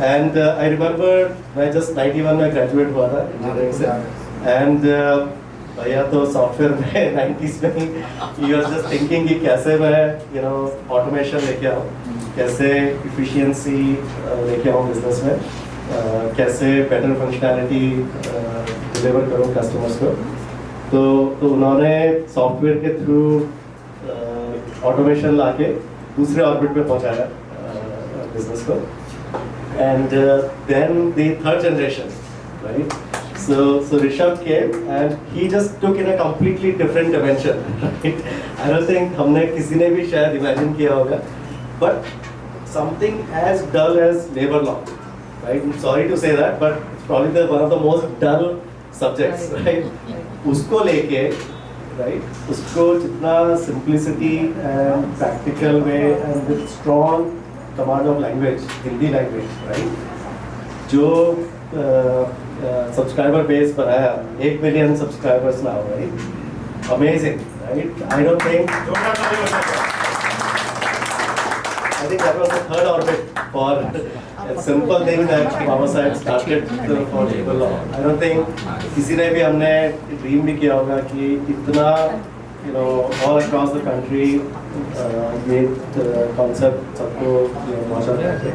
And I remember मैं जस्ट 91 में ग्रेजुएट हुआ था इंजीनियरिंग से, एंड भैया तो सॉफ्टवेयर में 90s में ही वाज जस्ट थिंकिंग कि कैसे मैं ऑटोमेशन लेके आऊँ, कैसे इफिशिएंसी लेके आऊँ बिजनेस में, कैसे बेटर फंक्शनैलिटी डिलीवर करूँ कस्टमर्स को। तो उन्होंने सॉफ्टवेयर के थ्रू ऑटोमेशन लाके दूसरे ऑर्बिट पे पहुंचाया business को. And then the third generation, right? So Rishabh came and he just took in a completely different dimension. Right? I don't think हमने किसी ने भी शायद imagine किया होगा, but something as dull as labor law, right? I'm sorry to say that, but it's probably one of the most dull subjects, right? उसको लेके, right? उसको जितना simplicity and practical way and with strong command of language, Hindi language, right? जो subscriber base बनाया, 8 million subscribers now, right? Amazing, right? I don't think. I think that was the third orbit for a simple thing that Baba Saheb started for labor law. I don't think किसी ने भी हमने dream भी किया होगा कि इतना all across the country ये concept सबको पहुंचा जाए.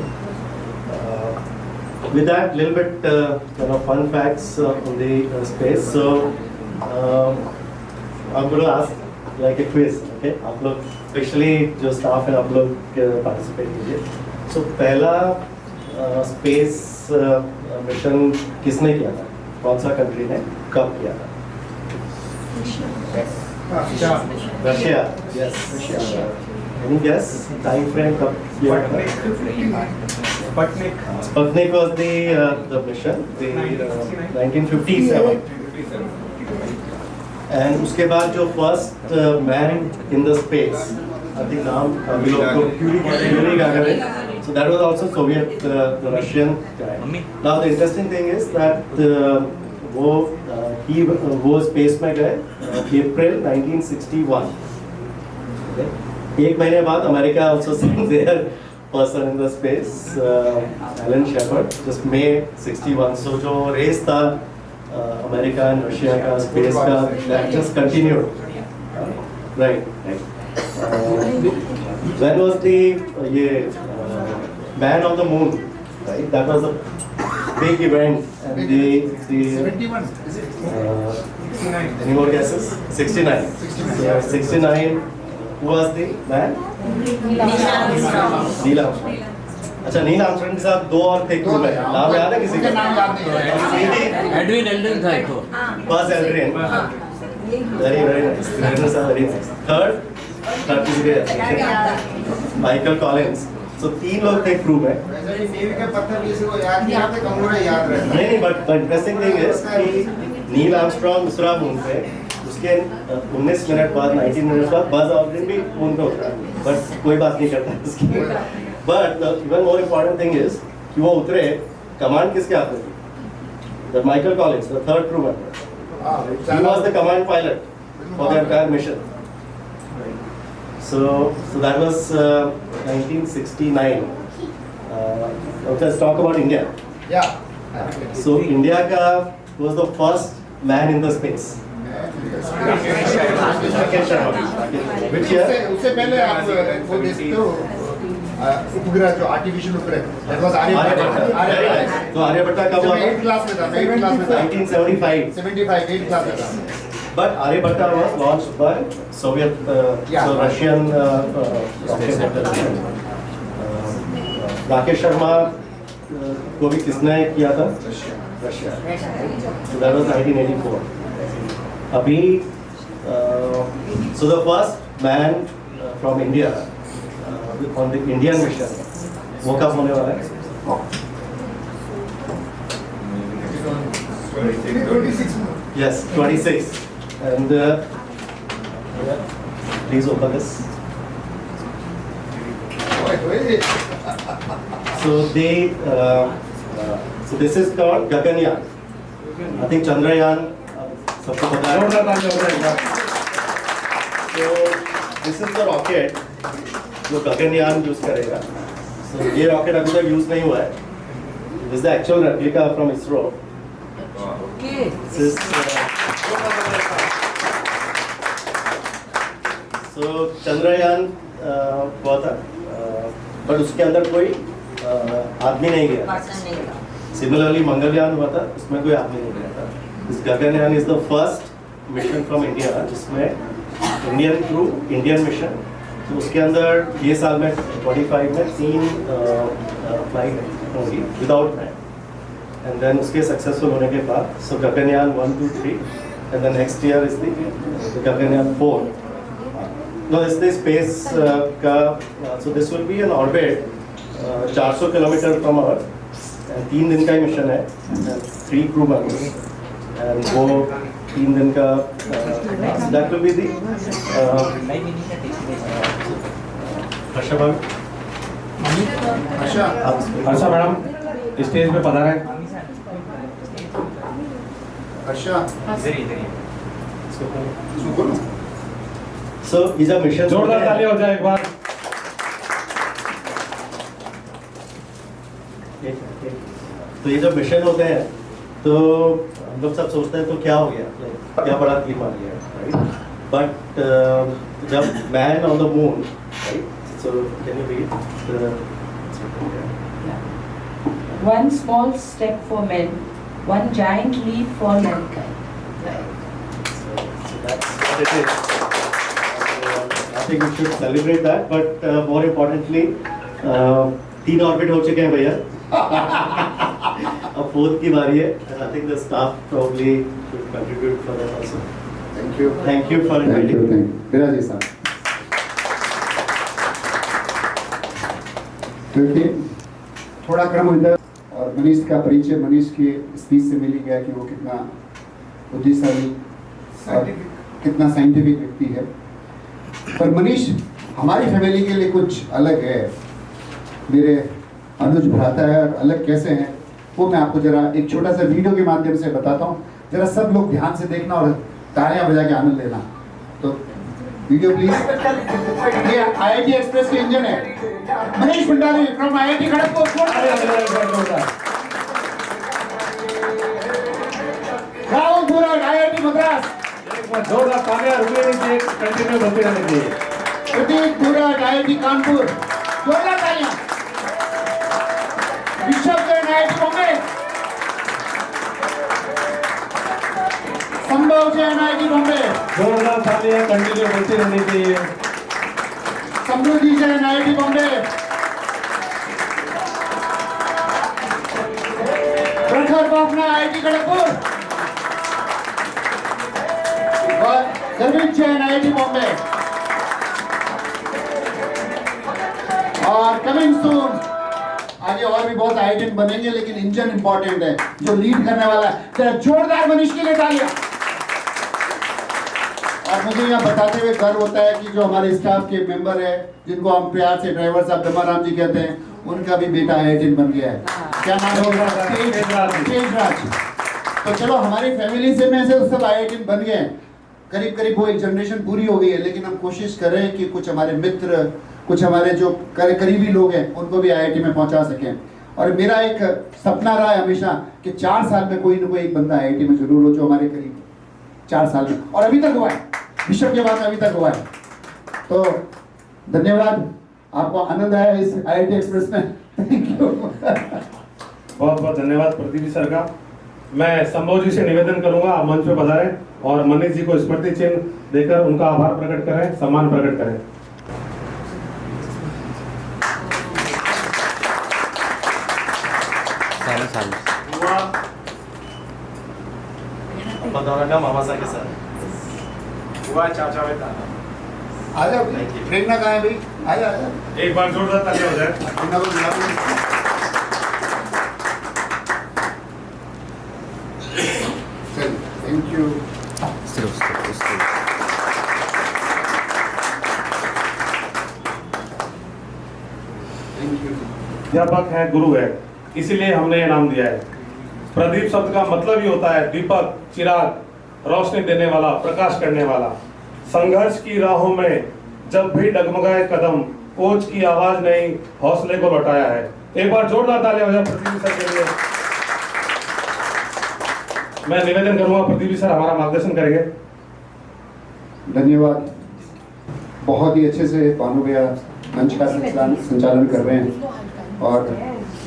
With that, little bit fun facts on the space. So I'm going to ask like a quiz, okay? आप लोग especially जो staff है आप लोग participate कीजिए. So पहला space mission किसने किया था? कौन सा country ने कब किया था? Russia. Yes. Russia. Any guess? Time frame कब किया था? Sputnik was the mission, the 1957. And उसके बाद जो first man in the space, I think नाम अभी लोग को Yuri Gagarin. So that was also Soviet, the Russian guy. Now the interesting thing is that वो space में गए April 1961. Okay? एक महीने बाद America also sent their person in the space, Alan Shepard, just May 61. So जो race था America and Russia का space का, that just continued. Right. When was the Man on the Moon? Right. That was a big event. And the 71. Is it? Any more guesses? 69. 69. Who was the man? Neil Armstrong. अच्छा, Neil Armstrong के साथ दो और थे crew में. नाम याद है किसी का? नाम याद नहीं है. एडविन एल्ड्रिन था एक तो. Buzz Aldrin. Very nice. Very nice. Third किसी का? Michael Collins. So तीन लोग थे क्रू में. नेवी के पत्थर किसी को याद नहीं आते, कमजोर याद रहता. नहीं, but interesting thing is कि नील आर्मस्ट्रॉन्ग दूसरा मून पे, उसके 19 मिनट बाद 19 मिनट बाद बज ऑल्ड्रिन भी मून पे उतरा, बट कोई बात नहीं करता उसकी. But even more important thing is कि वो उतरे, कमांड किसके हाथ में थी? The Michael Collins, the third crew member. He was the command pilot for the entire mission. So that was 1969. Let's talk about India. Yeah. So India का was the first man in the space. Rakesh Sharma. Which year? उससे पहले आप वो देखते हो उपग्रह जो artificial उपग्रह, that was आर्यभट्ट. तो आर्यभट्ट कब हुआ? 8th क्लास में था. 8th क्लास में था. 1975. 75 8th क्लास में था. But Aryabhatta was launched by Soviet, so Russian rocket. Rakesh Sharma को भी किसने किया था? Russia. So that was 1984. अभी so the first man from India on the Indian mission वो कब होने वाला है? 26. Yes, 26. And please open this. So so this is called Gaganyaan. I think Chandrayaan. सबको पता है. So this is the rocket जो गगनयान यूज करेगा. So ये रॉकेट अभी तक यूज नहीं हुआ है. This is the actual replica from ISRO. This is so Chandrayaan हुआ था, बट उसके अंदर कोई आदमी नहीं गया. सिमिलरली मंगलयान हुआ था, उसमें कोई आदमी नहीं गया था. This Gaganyaan is the first mission from India जिसमें इंडियन क्रू, इंडियन मिशन तो उसके अंदर ये साल में 25 में 3 फ्लाइट होंगी विदाउट मैन, एंड देन उसके सक्सेसफुल होने के बाद so Gaganyaan 1, 2, 3 and the next year is the Gaganyaan 4. No this the space का so this will be an orbit 400 kilometre from earth, 3 दिन का ही मिशन है, 3 क्रू मेंबर्स, एंड वो 3 दिन का that will be the Harsha madam stage पे पधारें। अच्छा सो इज अ मिशन. जोरदार ताली हो जाए एक बार। तो ये जब मिशन होते हैं तो हम लोग सब सोचते हैं तो क्या हो गया, क्या बड़ा तीर मार गया, राइट? बट जब man on the moon, right, so can you read One small step for men, one giant leap for mankind. so that's what it is. I think we should celebrate that, but more importantly 3 orbit हो चुके हैं भैया. अब 4th की बारी है, and I think the staff probably should contribute for that also. Thank you Thank you for thank you inviting. विराज जी साहब। देखिए थोड़ा क्रम इधर, और मनीष का परिचय मनीष की स्पीच से मिल ही गया कि वो कितना बुद्धिशाली और कितना साइंटिफिक व्यक्ति है। पर मनीष हमारी फैमिली के लिए कुछ अलग है, मेरे अनुज भ्राता है, और अलग कैसे हैं वो मैं आपको जरा एक छोटा सा वीडियो के माध्यम से बताता हूँ। जरा सब लोग ध्यान से देखना और तालियां बजा के आनंद लेना। तो वीडियो प्लीज। ये आईआईटी एक्सप्रेस के इंजन है। Manish Bhandari from IIT Kharagpur. Rahul Dhurat IIT Madras. एक बार जोरदार तालियां रुके कंटिन्यू होती रहनी चाहिए। प्रदीप धूरट आईआईटी कानपुर। जोरदार तालियां। ऋषभ जैन आईआईटी बॉम्बे। संभव जैन आईआईटी बॉम्बे। जोरदार तालियां कंटिन्यू होती रहनी चाहिए। समृद्धि जैन आईआईटी बॉम्बे। प्रखर बाफना आईआईटी खड़गपुर। और गर्वित जैन आईआईटी बॉम्बे। और कमिंग सून आगे और भी बहुत आईआईटी बनेंगे, लेकिन इंजन इंपॉर्टेंट है जो लीड करने वाला है। जरा जोरदार मनीष के लिए तालियां। और मुझे यहाँ बताते हुए गर्व होता है कि जो हमारे स्टाफ के मेंबर है, जिनको हम प्यार से ड्राइवर साहब दमाराम जी कहते हैं, उनका भी बेटा आईआईटी बन गया है। क्या नाम है? तेजराज। तो चलो हमारी फैमिली से में से सब आईआईटी बन गए हैं। करीब करीब वो एक जनरेशन पूरी हो गई है, लेकिन हम कोशिश कर रहे हैं कि कुछ हमारे मित्र, कुछ हमारे जो करीबी लोग हैं, उनको भी आईआईटी में पहुंचा सकें। और मेरा एक सपना रहा है हमेशा कि 4 साल में कोई ना कोई एक बंदा आईआईटी में जरूर हो, जो हमारे करीब 4 साल में, और अभी तक हुआ है, विश्व के बाद अभी तक हुआ है। तो धन्यवाद, आपको आनंद आया इस आईआईटी एक्सप्रेस में। Thank you. बहुत बहुत धन्यवाद प्रदीप सर का। मैं संभव जी से निवेदन करूंगा आप मंच पे पधारें और मनीष जी को स्मृति चिन्ह देकर उनका आभार प्रकट करें, सम्मान प्रकट करें। का मामा सा के साथ आ जाओ, प्रेरणा कहाँ है भाई? आ जाओ। एक बार जोरदार तालियां हो जाए। प्रेरणा को बुला लो। चलिए, थैंक यू। Thank you. अध्यापक है, गुरु है, इसीलिए हमने ये नाम दिया है। प्रदीप शब्द का मतलब ही होता है दीपक, चिराग, रोशनी देने वाला, प्रकाश करने वाला। संघर्ष की राहों में जब भी डगमगाए कदम, कोच की आवाज ने हौसले को लौटाया है। एक बार जोरदार तालियां हो जाए प्रदीप सर के लिए। मैं निवेदन करूंगा प्रदीप सर हमारा मार्गदर्शन करेंगे। धन्यवाद। बहुत ही अच्छे से भानु भैया मंच का संचालन कर रहे हैं, और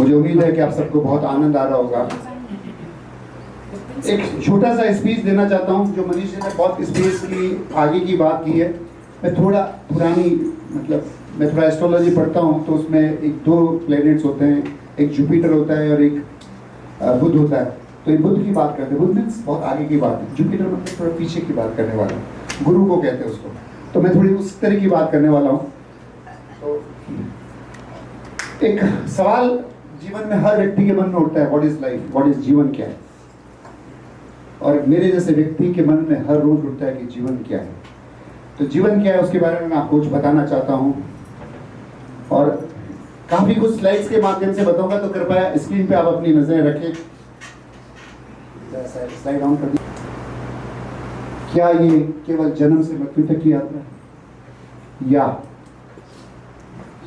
मुझे उम्मीद है कि आप सबको बहुत आनंद आ रहा होगा। एक छोटा सा स्पीच देना चाहता हूं। जो मनीष जी ने बहुत स्पेस की आगे की बात की है, मैं थोड़ा पुरानी मतलब मैं थोड़ा एस्ट्रोलॉजी पढ़ता हूँ, तो उसमें एक दो प्लैनेट्स होते हैं, एक जुपिटर होता है और एक बुध होता है। तो ये बुध की बात करते हैं, बुध मीन्स बहुत आगे की बात है, जुपिटर मतलब थोड़ा पीछे की बात करने वाला, गुरु को कहते हैं उसको। तो मैं थोड़ी उस तरह की बात करने वाला हूँ। तो एक सवाल जीवन में हर व्यक्ति के मन में उठता है, what is life, what is जीवन क्या है। और मेरे जैसे व्यक्ति के मन में हर रोज उठता है कि जीवन क्या है। तो जीवन क्या है उसके बारे में मैं आपको कुछ बताना चाहता हूँ, और काफी कुछ स्लाइड्स के माध्यम से बताऊंगा। तो कृपया स्क्रीन पे आप अपनी नजरें रखें। स्लाइड ऑन कर दी। क्या ये केवल जन्म से मृत्यु तक की यात्रा है, या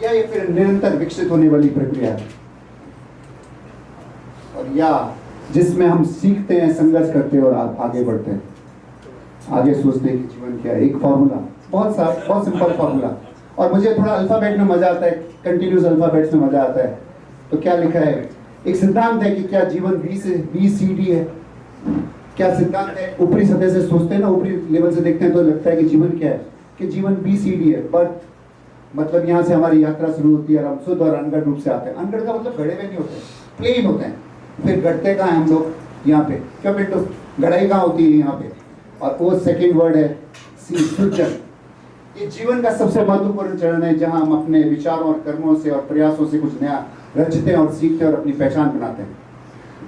ये फिर निरंतर विकसित होने वाली प्रक्रिया है, और या जिसमें हम सीखते हैं, संघर्ष करते हैं और आगे बढ़ते हैं, आगे सोचते हैं कि जीवन क्या है। एक फॉर्मूला, बहुत सिंपल फॉर्मूला, और मुझे थोड़ा अल्फाबेट में मजा आता है, कंटिन्यूस अल्फाबेट्स में मजा आता है। तो क्या लिखा है, एक सिद्धांत है कि क्या जीवन बी सी डी है। क्या सिद्धांत है, ऊपरी सतह से सोचते हैं ना, ऊपरी लेवल से देखते हैं तो लगता है कि जीवन क्या है, कि जीवन बी सी डी है। बट मतलब यहाँ से हमारी यात्रा शुरू होती है और हम शुद्ध और अनगढ़ रूप से आते हैं। अनगढ़ का मतलब गढ़े हुए नहीं होते, प्लेन होते हैं। फिर गढ़ते कहाँ हैं हम लोग, यहाँ पे। क्या बेटो, गढ़ाई कहाँ होती है, यहाँ पे। और वो सेकेंड वर्ड है सी, सृजन। ये जीवन का सबसे महत्वपूर्ण चरण है, जहाँ हम अपने विचारों और कर्मों से और प्रयासों से कुछ नया रचते हैं और सीखते हैं और अपनी पहचान बनाते हैं।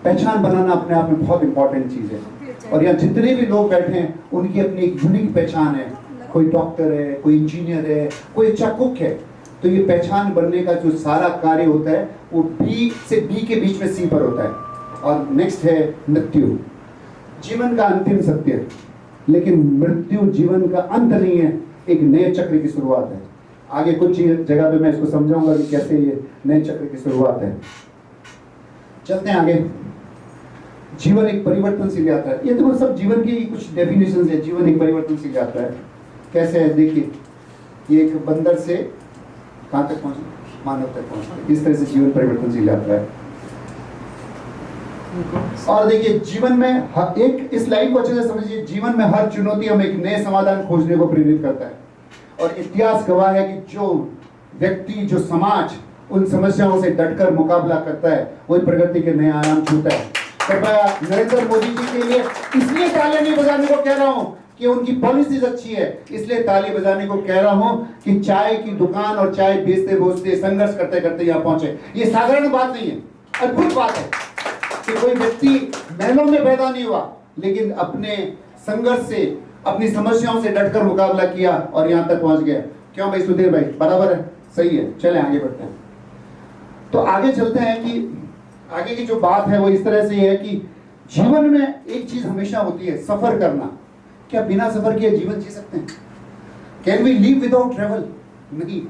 पहचान बनाना अपने आप में बहुत इंपॉर्टेंट चीज़ है। और यहाँ जितने भी लोग बैठे हैं उनकी अपनी एक यूनिक पहचान है। कोई डॉक्टर है, कोई इंजीनियर है, कोई अच्छा कुक है। तो ये पहचान बनने का जो सारा कार्य होता है वो बी से बी के बीच में सी पर होता है। और नेक्स्ट है मृत्यु, जीवन का अंतिम सत्य। लेकिन मृत्यु जीवन का अंत नहीं है, एक नए चक्र की शुरुआत है। आगे कुछ जगह पे मैं इसको समझाऊंगा कि कैसे ये नए चक्र की शुरुआत है। चलते हैं आगे। जीवन एक परिवर्तनशील यात्रा है। ये तो सब जीवन की कुछ डेफिनेशंस है। जीवन एक परिवर्तनशील यात्रा है। कैसे है देखिए, ये एक बंदर से कहाँ तक पहुंचे, मानव तक पहुंचे। इस तरह से जीवन परिवर्तनशील यात्रा है। और देखिए जीवन में एक इस लाइन को अच्छे से समझिए, जीवन में हर चुनौती हमें एक नए समाधान खोजने को प्रेरित करता है। और इतिहास गवाह है कि जो व्यक्ति, जो समाज उन समस्याओं से डटकर मुकाबला करता है वही प्रगति के नए आयाम छूता है। कृपया नरेंद्र मोदी जी के लिए इसलिए ताली नहीं बजाने को कह रहा हूँ कि उनकी पॉलिसीज अच्छी है, इसलिए ताली बजाने को कह रहा हूँ कि चाय की दुकान और चाय बेचते बेचते संघर्ष करते करते यहाँ पहुंचे। ये साधारण बात नहीं है, अद्भुत बात है कि कोई व्यक्ति महलों में पैदा नहीं हुआ, लेकिन अपने संघर्ष से, अपनी समस्याओं से डटकर मुकाबला किया और यहाँ तक पहुंच गया। क्यों भाई सुधीर भाई, बराबर है, सही है। चले आगे बढ़ते हैं। तो आगे चलते हैं कि आगे की जो बात है वो इस तरह से है कि जीवन में एक चीज हमेशा होती है, सफर करना। क्या बिना सफर किए जीवन जी सकते हैं? Can we live without travel? नहीं।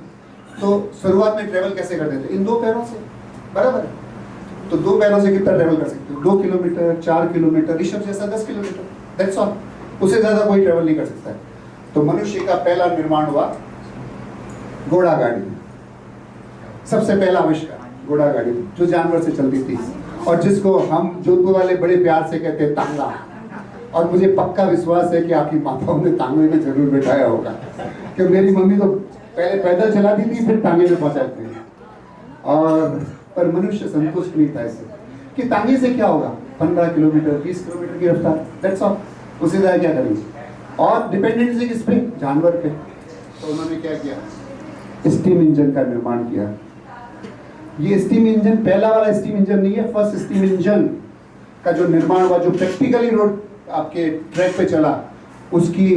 तो शुरुआत में ट्रेवल कैसे करते थे? इन दो पैरों से, बराबर है। तो दो पैरों से कितना ट्रेवल कर सकते हो? 2 किलोमीटर, 4 किलोमीटर, ऋषभ जैसा 10 किलोमीटर, दैट्स ऑल। उससे ज्यादा कोई ट्रेवल नहीं कर सकता है। तो मनुष्य का पहला निर्माण हुआ घोड़ा गाड़ी में। सबसे पहला आविष्कार घोड़ा गाड़ी, जो जानवर से चलती थी और जिसको हम जोधपुर वाले बड़े प्यार से कहते हैं तांगा। और मुझे पक्का विश्वास है कि आपकी माताओं ने तांगे में जरूर बैठाया होगा, क्योंकि मेरी मम्मी तो पहले पैदल चलाती थी, फिर तांगे में पहुंचाती थी। और पर मनुष्य संतुष्ट नहीं था इससे कि तांगे से क्या होगा, 15 किलोमीटर, 20 किलोमीटर की रफ्तार, दैट्स ऑल। उससे ज़्यादा क्या करेंगे? और डिपेंडेंसी किस पे? जानवर पे। तो उन्होंने क्या किया? स्टीम इंजन का निर्माण किया। ये स्टीम इंजन पहला वाला स्टीम इंजन नहीं है, फर्स्ट स्टीम इंजन का जो निर्माण हुआ, जो प्रैक्टिकली रोड आपके ट्रैक पे चला, उसकी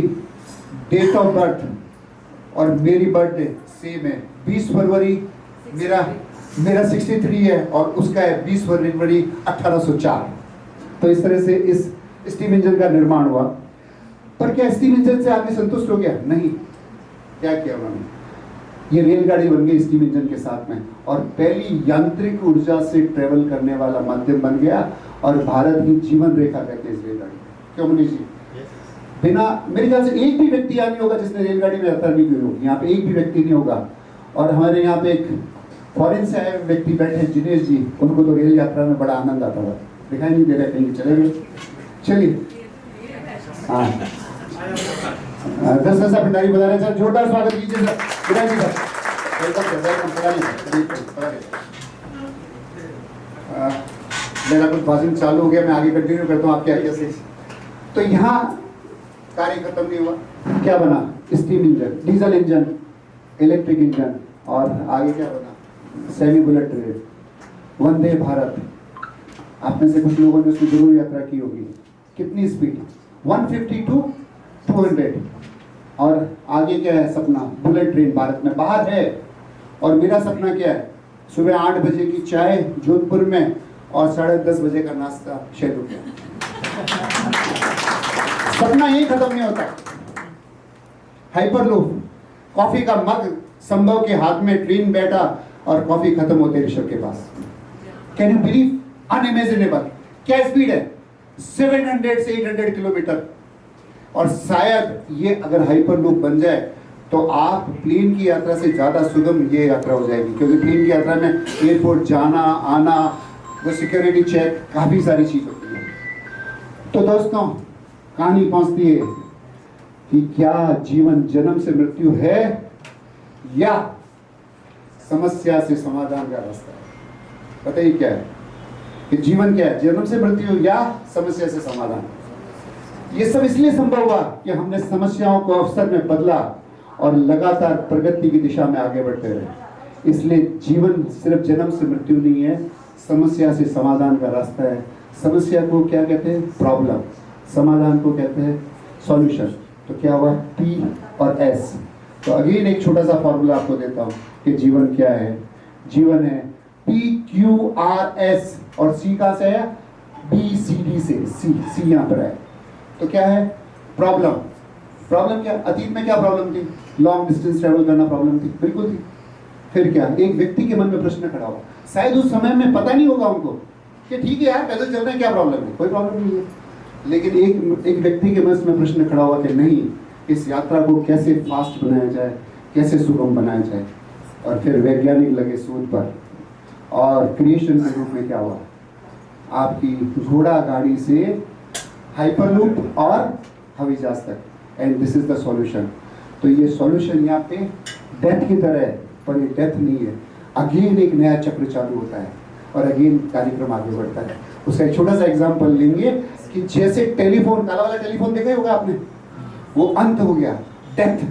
डेट ऑफ बर्थ और मेरी बर्थडे सेम है। 20 फरवरी मेरा 63 है और उसका है 20 फरवरी 1804। तो इस तरह से इस स्टीम इंजन का निर्माण हुआ। पर क्या स्टीम इंजन से आदमी संतुष्ट हो गया? नहीं। क्या किया उन्होंने? ये रेलगाड़ी बन गई स्टीम इंजन के साथ में, और पहली यांत्रिक ऊर्जा से ट्रेवल करने वाला माध्यम बन गया। और भारत की जीवन रेखा कहते हैं इस रेलगाड़ी। क्यों मनीष जी? बिना, मेरे ख्याल से एक भी व्यक्ति यहाँ नहीं होगा जिसने रेलगाड़ी में यात्रा नहीं की होगी। यहाँ पे एक भी व्यक्ति नहीं होगा। और हमारे यहाँ पे एक फॉरेन से आए व्यक्ति बैठे हैं, जिनेश जी, उनको तो रेल यात्रा में बड़ा आनंद आता था। दिखाई नहीं दे रहा, कहीं चले गए? चलिए, हाँ, 10 भंडारी बता रहे सर, जोरदार स्वागत कीजिए सर। विधान जी मेरा कुछ भाषण चालू हो गया, मैं आगे कंटिन्यू करता हूँ आपके आगे से। तो यहाँ कार्य खत्म नहीं हुआ, क्या बना? Steam engine, diesel engine, electric engine, और आगे क्या बना? Semi bullet train, Vande Bharat. आप में से कुछ लोगों ने उसकी जरूर यात्रा की होगी। कितनी स्पीड? 150 टू 200। और आगे क्या है सपना? बुलेट ट्रेन भारत में बाहर है। और मेरा सपना क्या है? सुबह 8 बजे की चाय जोधपुर में और 10:30 बजे का नाश्ता शेरपुर में। सपना यही खत्म नहीं होता। हाइपरलूप, कॉफी का मग संभव के हाथ में, ट्रेन बैठा और कॉफी खत्म होते ऋषभ के पास। Can you believe? अनइमेजिनेबल। क्या स्पीड है? 700 से 800 किलोमीटर। और शायद ये अगर हाइपरलूप बन जाए तो आप प्लेन की यात्रा से ज्यादा सुगम ये यात्रा हो जाएगी, क्योंकि प्लेन की यात्रा में एयरपोर्ट जाना आना, वो सिक्योरिटी चेक, काफी सारी चीज होती है। तो दोस्तों कहानी पहुंचती है कि क्या जीवन जन्म से मृत्यु है या समस्या से समाधान का रास्ता है? बताइए क्या है कि जीवन क्या है? जन्म से मृत्यु या समस्या से समाधान? ये सब इसलिए संभव हुआ कि हमने समस्याओं को अवसर में बदला और लगातार प्रगति की दिशा में आगे बढ़ते रहे। इसलिए जीवन सिर्फ जन्म से मृत्यु नहीं है, समस्या से समाधान का रास्ता है। समस्या को क्या कहते हैं? प्रॉब्लम। समाधान को कहते हैं सॉल्यूशन। तो क्या हुआ? P और S। तो अगेन एक छोटा सा फॉर्मूला आपको देता हूँ कि जीवन क्या है। जीवन है PQRS और C कहाँ से है? BCD से। C यहाँ पर है। तो क्या है? प्रॉब्लम। प्रॉब्लम क्या? अतीत में क्या प्रॉब्लम थी? लॉन्ग डिस्टेंस ट्रेवल करना प्रॉब्लम थी, बिल्कुल थी। फिर क्या? एक व्यक्ति के मन में प्रश्न खड़ा हुआ। शायद उस समय में पता नहीं होगा उनको कि ठीक है यार पैदल चल रहे हैं, क्या प्रॉब्लम है? कोई प्रॉब्लम नहीं है। लेकिन एक व्यक्ति के मन में प्रश्न खड़ा हुआ कि नहीं, इस यात्रा को कैसे फास्ट बनाया जाए, कैसे सुगम बनाया जाए। और फिर वैज्ञानिक लगे शोध पर, और क्रिएशन के रूप में क्या हुआ? आपकी घोड़ा गाड़ी से हाइपरलूप और हवाई जहाज तक। And this is the solution. तो ये सॉल्यूशन यहाँ पे डेथ की तरह है, पर ये डेथ नहीं है। अगेन एक नया चक्र चालू होता है और अगेन कार्यक्रम आगे बढ़ता है। उसका एक छोटा सा एग्जांपल लेंगे कि जैसे टेलीफोन, काला वाला टेलीफोन देखा होगा आपने, वो अंत हो गया, डेथ।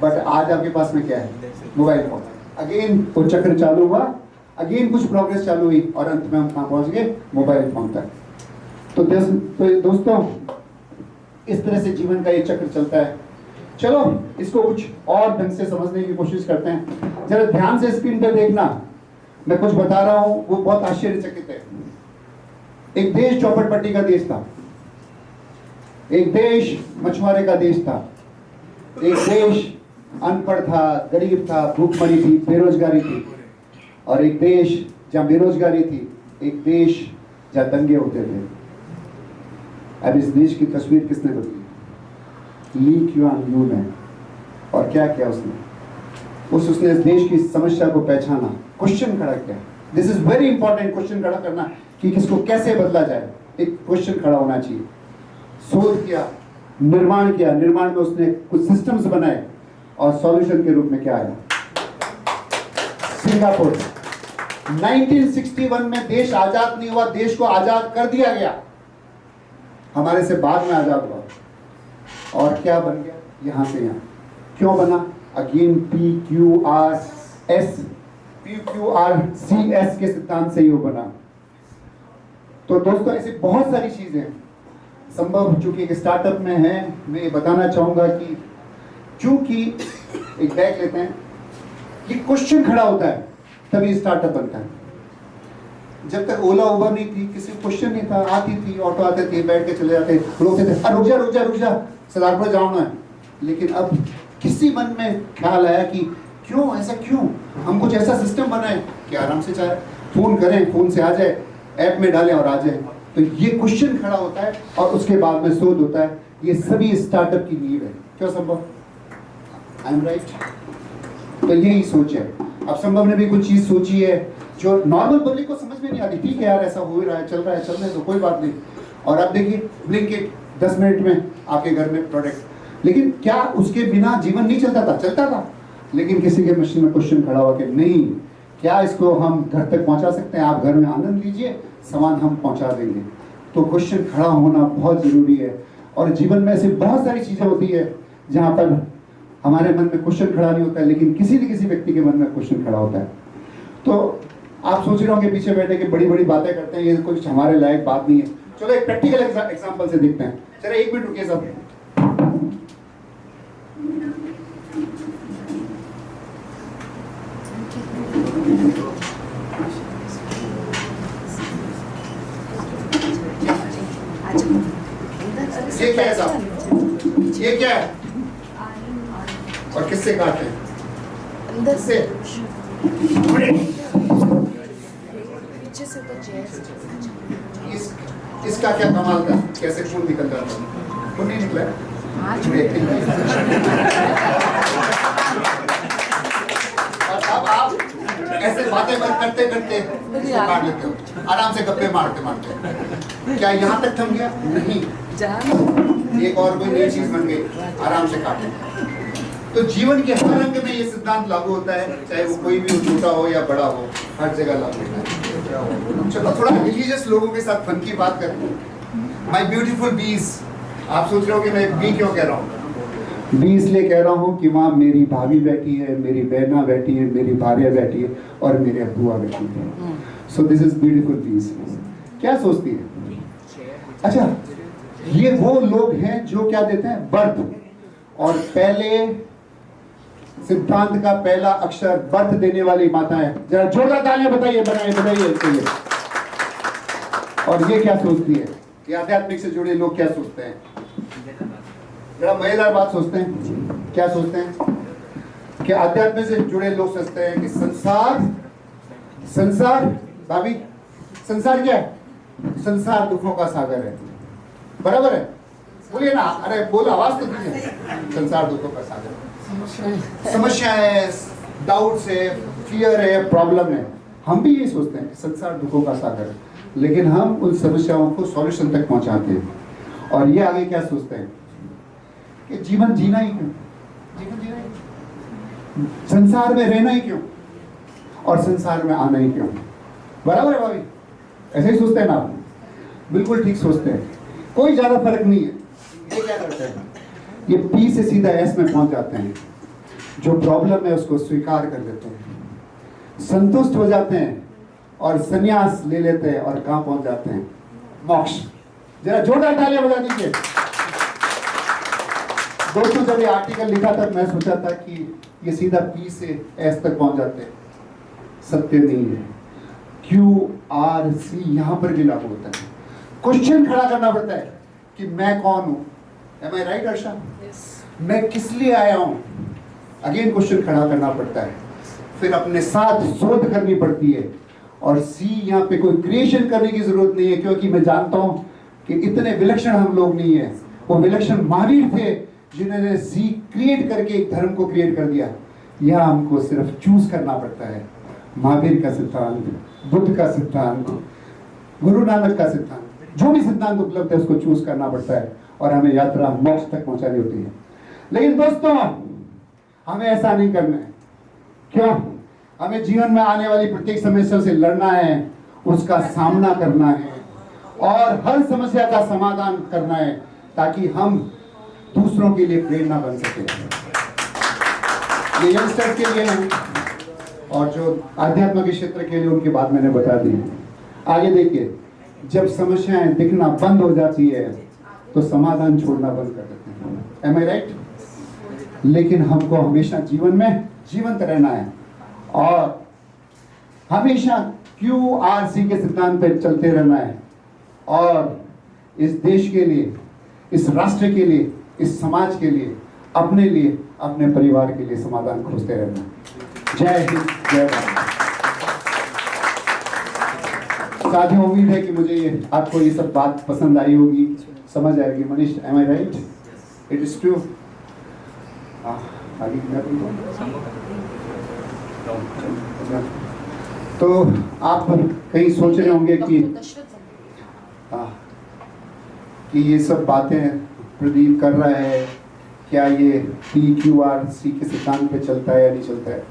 बट आज आपके पास में क्या है? Mobile phone. अगेन वो चक्र चालू हुआ, अगेन कुछ प्रोग्रेस चालू हुई और अंत में हम कहाँ पहुंच गए? मोबाइल फोन तक। तो दोस्तों इस तरह से जीवन का ये चक्र चलता है। चलो इसको कुछ और ढंग से समझने की कोशिश करते हैं। जरा ध्यान से स्क्रीन पर देखना, मैं कुछ बता रहा हूं वो बहुत आश्चर्यचकित है। एक देश चौपटपट्टी का देश था, एक देश मछुआरे का देश था, एक देश अनपढ़ था, गरीब था, भूखमरी थी, बेरोजगारी थी, और एक देश जहां बेरोजगारी थी, एक देश जहां दंगे होते थे। अब इस देश की तस्वीर किसने बदली? ली क्वान यू ने। और क्या किया उसने? उसने इस देश की समस्या को पहचाना, क्वेश्चन खड़ा किया। This is very important, question खड़ा करना कि किसको कैसे बदला जाए। एक क्वेश्चन खड़ा होना चाहिए। शोध किया, निर्माण किया, निर्माण में उसने कुछ सिस्टम्स बनाए और सॉल्यूशन के रूप में क्या आया? सिंगापुर। 1961 में देश आजाद नहीं हुआ, देश को आजाद कर दिया गया, हमारे से बाद में आजाद हुआ। और क्या बन गया? यहां से यहां। क्यों बना? अगेन PQRCS के सिद्धांत से ही वो बना। तो दोस्तों ऐसी बहुत सारी चीजें संभव, चूंकि एक स्टार्टअप में है, मैं ये बताना चाहूंगा कि चूंकि एक बैग लेते हैं, ये क्वेश्चन खड़ा होता है तभी स्टार्टअप बनता है। जब तक ओला उबर नहीं थी, किसी क्वेश्चन नहीं था, आती थी, ऑटो आते थे, बैठ के चले जाते, रोकते थे, रुक जा सरदारपुर जाऊंगा। लेकिन अब किसी मन में ख्याल आया कि क्यों ऐसा, क्यों हम कुछ ऐसा सिस्टम बनाए कि आराम से चाहे फोन करें, फोन से आ जाए, ऐप में डालें और आ जाए। तो ये क्वेश्चन खड़ा होता है और उसके बाद में शोध होता है। ये सभी स्टार्टअप की नींव है। क्यों संभव? I am right? तो यही सोच है। अब संभव ने भी कुछ चीज सोची है जो नॉर्मल पब्लिक को समझ में नहीं आती। ठीक है यार, ऐसा हो रहा है, चल रहा है, चल रहे तो कोई बात नहीं। और अब देखिए ब्लिंकिट, 10 मिनट में आपके घर में प्रोडक्ट। लेकिन क्या उसके बिना जीवन नहीं चलता था? चलता था। लेकिन किसी के मशीन में क्वेश्चन खड़ा हुआ कि नहीं, क्या इसको हम घर तक पहुंचा सकते हैं? आप घर में आनंद लीजिए, सामान हम पहुंचा देंगे। तो क्वेश्चन खड़ा होना बहुत ज़रूरी है। और जीवन में ऐसी बहुत सारी चीज़ें होती है जहाँ पर हमारे मन में क्वेश्चन खड़ा नहीं होता है, लेकिन किसी न किसी व्यक्ति के मन में क्वेश्चन खड़ा होता है। तो आप सोच रहे होंगे पीछे बैठे कि बड़ी बड़ी बातें करते हैं, ये कुछ हमारे लायक बात नहीं है। चलो एक प्रैक्टिकल एग्जांपल से देखते हैं। चलो 1 मिनट रुकिए सब। ये क्या है साहब? ये क्या है और किससे काटते हैं? अंदर से। इसका क्या कमाल था? कैसे खून निकल रहा था? खून नहीं निकला। और अब आप ऐसे बातें करते करते काट लेते हो, आराम से गप्पे मारते मारते। क्या यहाँ तक थम गया? नहीं, एक और कोई नई चीज बन गई, आराम से काटे। तो जीवन के हर रंग में ये सिद्धांत लागू होता है, चाहे वो कोई भी छोटा हो या बड़ा हो, हर जगह लागू होता है। चलो थोड़ा रिलीजियस लोगों के साथ फन की बात करें। माय ब्यूटीफुल बीज। आप सोच रहे हो कि मैं बी क्यों कह रहा हूँ? बी इसलिए कह रहा हूँ कि वहाँ मेरी भाभी बैठी है, मेरी बहना बैठी है, मेरी भार्या बैठी है और मेरे बुआ बैठी है। सो दिस इज ब्यूटीफुल बीज। क्या सोचती है? अच्छा, ये वो लोग हैं जो क्या देते हैं? बर्थ। और पहले सिद्धांत का पहला अक्षर बर्थ देने वाली माता है। जरा जोरदार तालियां बताइए, बताइए इसके लिए। और ये क्या सोचती है? ये आध्यात्मिक से जुड़े लोग क्या सोचते हैं? जरा मजेदार बात सोचते हैं। क्या सोचते हैं? कि आध्यात्मिक से जुड़े लोग सोचते हैं कि संसार भाभी, संसार क्या है? संसार दुखों का सागर है। बराबर है? बोलिए ना, अरे बोलो, आवाज तो दीजिए। संसार दुखों का सागर, समस्याएं, डाउट्स है, फियर है, प्रॉब्लम है। हम भी ये सोचते हैं कि संसार दुखों का सागर है, लेकिन हम उन समस्याओं को सॉल्यूशन तक पहुंचाते हैं। और ये आगे क्या सोचते हैं कि जीवन जीना ही क्यों? जीवन जीना ही क्यों? संसार में रहना ही क्यों? और संसार में आना ही क्यों? बराबर है भाभी? ऐसे ही सोचते हैं ना आप? बिल्कुल ठीक सोचते हैं, कोई ज्यादा फर्क नहीं है। ये क्या करते हैं? ये पी से सीधा एस में पहुंच जाते हैं। जो प्रॉब्लम है उसको स्वीकार कर लेते हैं, संतुष्ट हो जाते हैं और संन्यास ले लेते हैं। और कहां पहुंच जाते हैं? मोक्ष। जरा जोरदार तालियां बजा दीजिए। दोस्तों, जब ये आर्टिकल लिखा था मैं सोचा था कि ये सीधा पी से एस तक पहुंच जाते हैं। सत्य नहीं है। QRC यहां पर भी लागू होता है। क्वेश्चन खड़ा करना पड़ता है कि मैं कौन हूं। Am I right, अर्षा? मैं किस लिए आया हूं? अगेन क्वेश्चन खड़ा करना पड़ता है। फिर अपने साथ शोध करनी पड़ती है। और C यहाँ पे कोई क्रिएशन करने की जरूरत नहीं है, क्योंकि मैं जानता हूं कि इतने विलक्षण हम लोग नहीं है। वो विलक्षण महावीर थे जिन्होंने C क्रिएट करके एक धर्म को क्रिएट कर दिया। यह हमको सिर्फ चूज करना पड़ता है। महावीर का सिद्धांत, बुद्ध का सिद्धांत, गुरु नानक का सिद्धांत, जो भी सिद्धांत उपलब्ध है उसको चूज करना पड़ता है और हमें यात्रा मोक्ष तक पहुंचानी होती है। लेकिन दोस्तों, हमें ऐसा नहीं करना है। क्यों? हमें जीवन में आने वाली प्रत्येक समस्या से लड़ना है, उसका सामना करना है और हर समस्या का समाधान करना है, ताकि हम दूसरों के लिए प्रेरणा बन सके। ये यंगस्टर के लिए है और जो आध्यात्म के क्षेत्र के लिए उनकी बात मैंने बता दी। आगे देखिए, जब समस्याएं दिखना बंद हो जाती है तो समाधान छोड़ना बंद कर देते हैं। Am I right? लेकिन हमको हमेशा जीवन में जीवंत रहना है और हमेशा QRC के सिद्धांत पे चलते रहना है और इस देश के लिए, इस राष्ट्र के लिए, इस समाज के लिए, अपने लिए, अपने परिवार के लिए समाधान खोजते रहना। जय हिंद, जय भारत। साथियों, उम्मीद है कि मुझे आपको ये सब बात पसंद आई होगी, समझ आएगी। Manish, am I right? It is true. तो आप कहीं सोच रहे होंगे कि ये सब बातें प्रदीप कर रहा है, क्या ये PQRC के सिद्धांत पे चलता है या नहीं चलता है।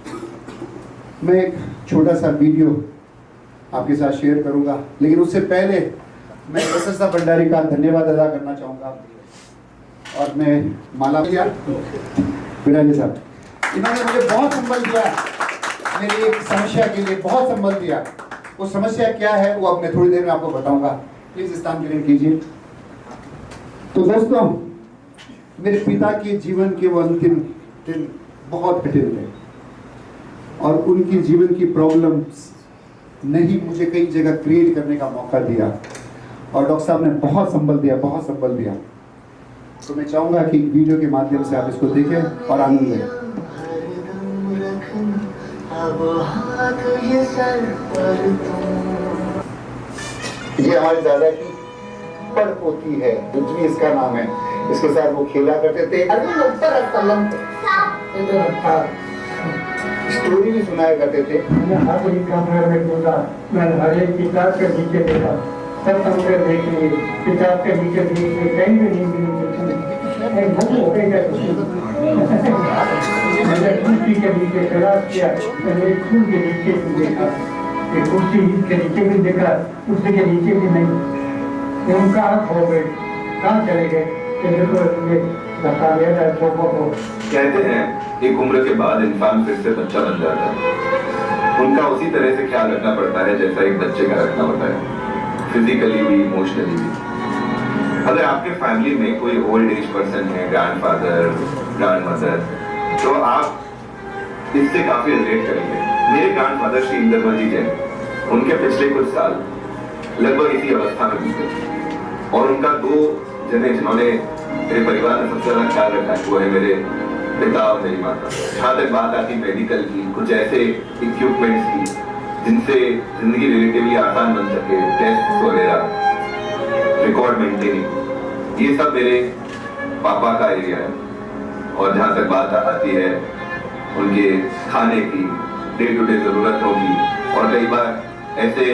मैं एक छोटा सा वीडियो आपके साथ शेयर करूंगा, लेकिन उससे पहले मैं SSR भंडारी का धन्यवाद अदा करना चाहूँगा। और मैं माला भैया बिराजी साहब, इन्होंने मुझे बहुत संबल दिया, मेरी एक समस्या के लिए बहुत संबल दिया। वो समस्या क्या है वो अब मैं थोड़ी देर में आपको बताऊंगा। प्लीज स्थान ग्रहण कीजिए। तो दोस्तों, मेरे पिता के जीवन के वो अंतिम दिन बहुत कठिन थे और उनकी जीवन की प्रॉब्लम्स ने ही मुझे कई जगह क्रिएट करने का मौका दिया और डॉक्टर साहब ने बहुत संबल दिया, बहुत संबल दिया। तो मैं चाहूंगा कि वीडियो के माध्यम से आप इसको देखें और आनंद लें। ये हमारे दादा की पड़ होती है, भी इसका नाम है। इसके साथ वो खेला करते थे, स्टोरी भी सुनाया करते थे। हर एक कमरे में घूमा, मैंने हर एक किताब के नीचे देखा, सब कमरे देख लिए, किताब के नीचे देख लिए, कहीं भी नहीं मिली। मैंने कुर्सी के नीचे तलाश किया, मैंने एक फूल के नीचे भी देखा, एक कुर्सी के नीचे भी देखा, कुर्सी के नीचे भी नहीं। उनका हाथ हो गए, कहाँ चले गए? बता दिया कहते हैं एक उम्र के बाद इंसान फिर से बच्चा बन जाता है। उनका उसी तरह से ख्याल रखना पड़ता है जैसा एक बच्चे का रखना होता है, फिजिकली भी, इमोशनली भी। अगर आपके फैमिली में कोई ओल्ड एज पर्सन है, ग्रैंडफादर, ग्रैंडमदर, तो आप इससे काफी रिलेट करेंगे। मेरे ग्रैंडफादर श्री इंद्रमल जी जैन, उनके पिछले कुछ साल लगभग इसी अवस्था में बीते और उनका दो जने जिन्होंने मेरे परिवार में सबसे ज्यादा ख्याल रखा है वो है मेरे पिता और मेरी माता। जहाँ तक बात आती मेडिकल की, कुछ ऐसे इक्विपमेंट्स की जिनसे जिंदगी रिलेटिवली आसान बन सके, टेस्ट वगैरह, रिकॉर्ड मेंटेनिंग, ये सब मेरे पापा का एरिया है। और जहाँ तक बात आती है उनके खाने की, डे टू डे जरूरतों की, और कई बार ऐसे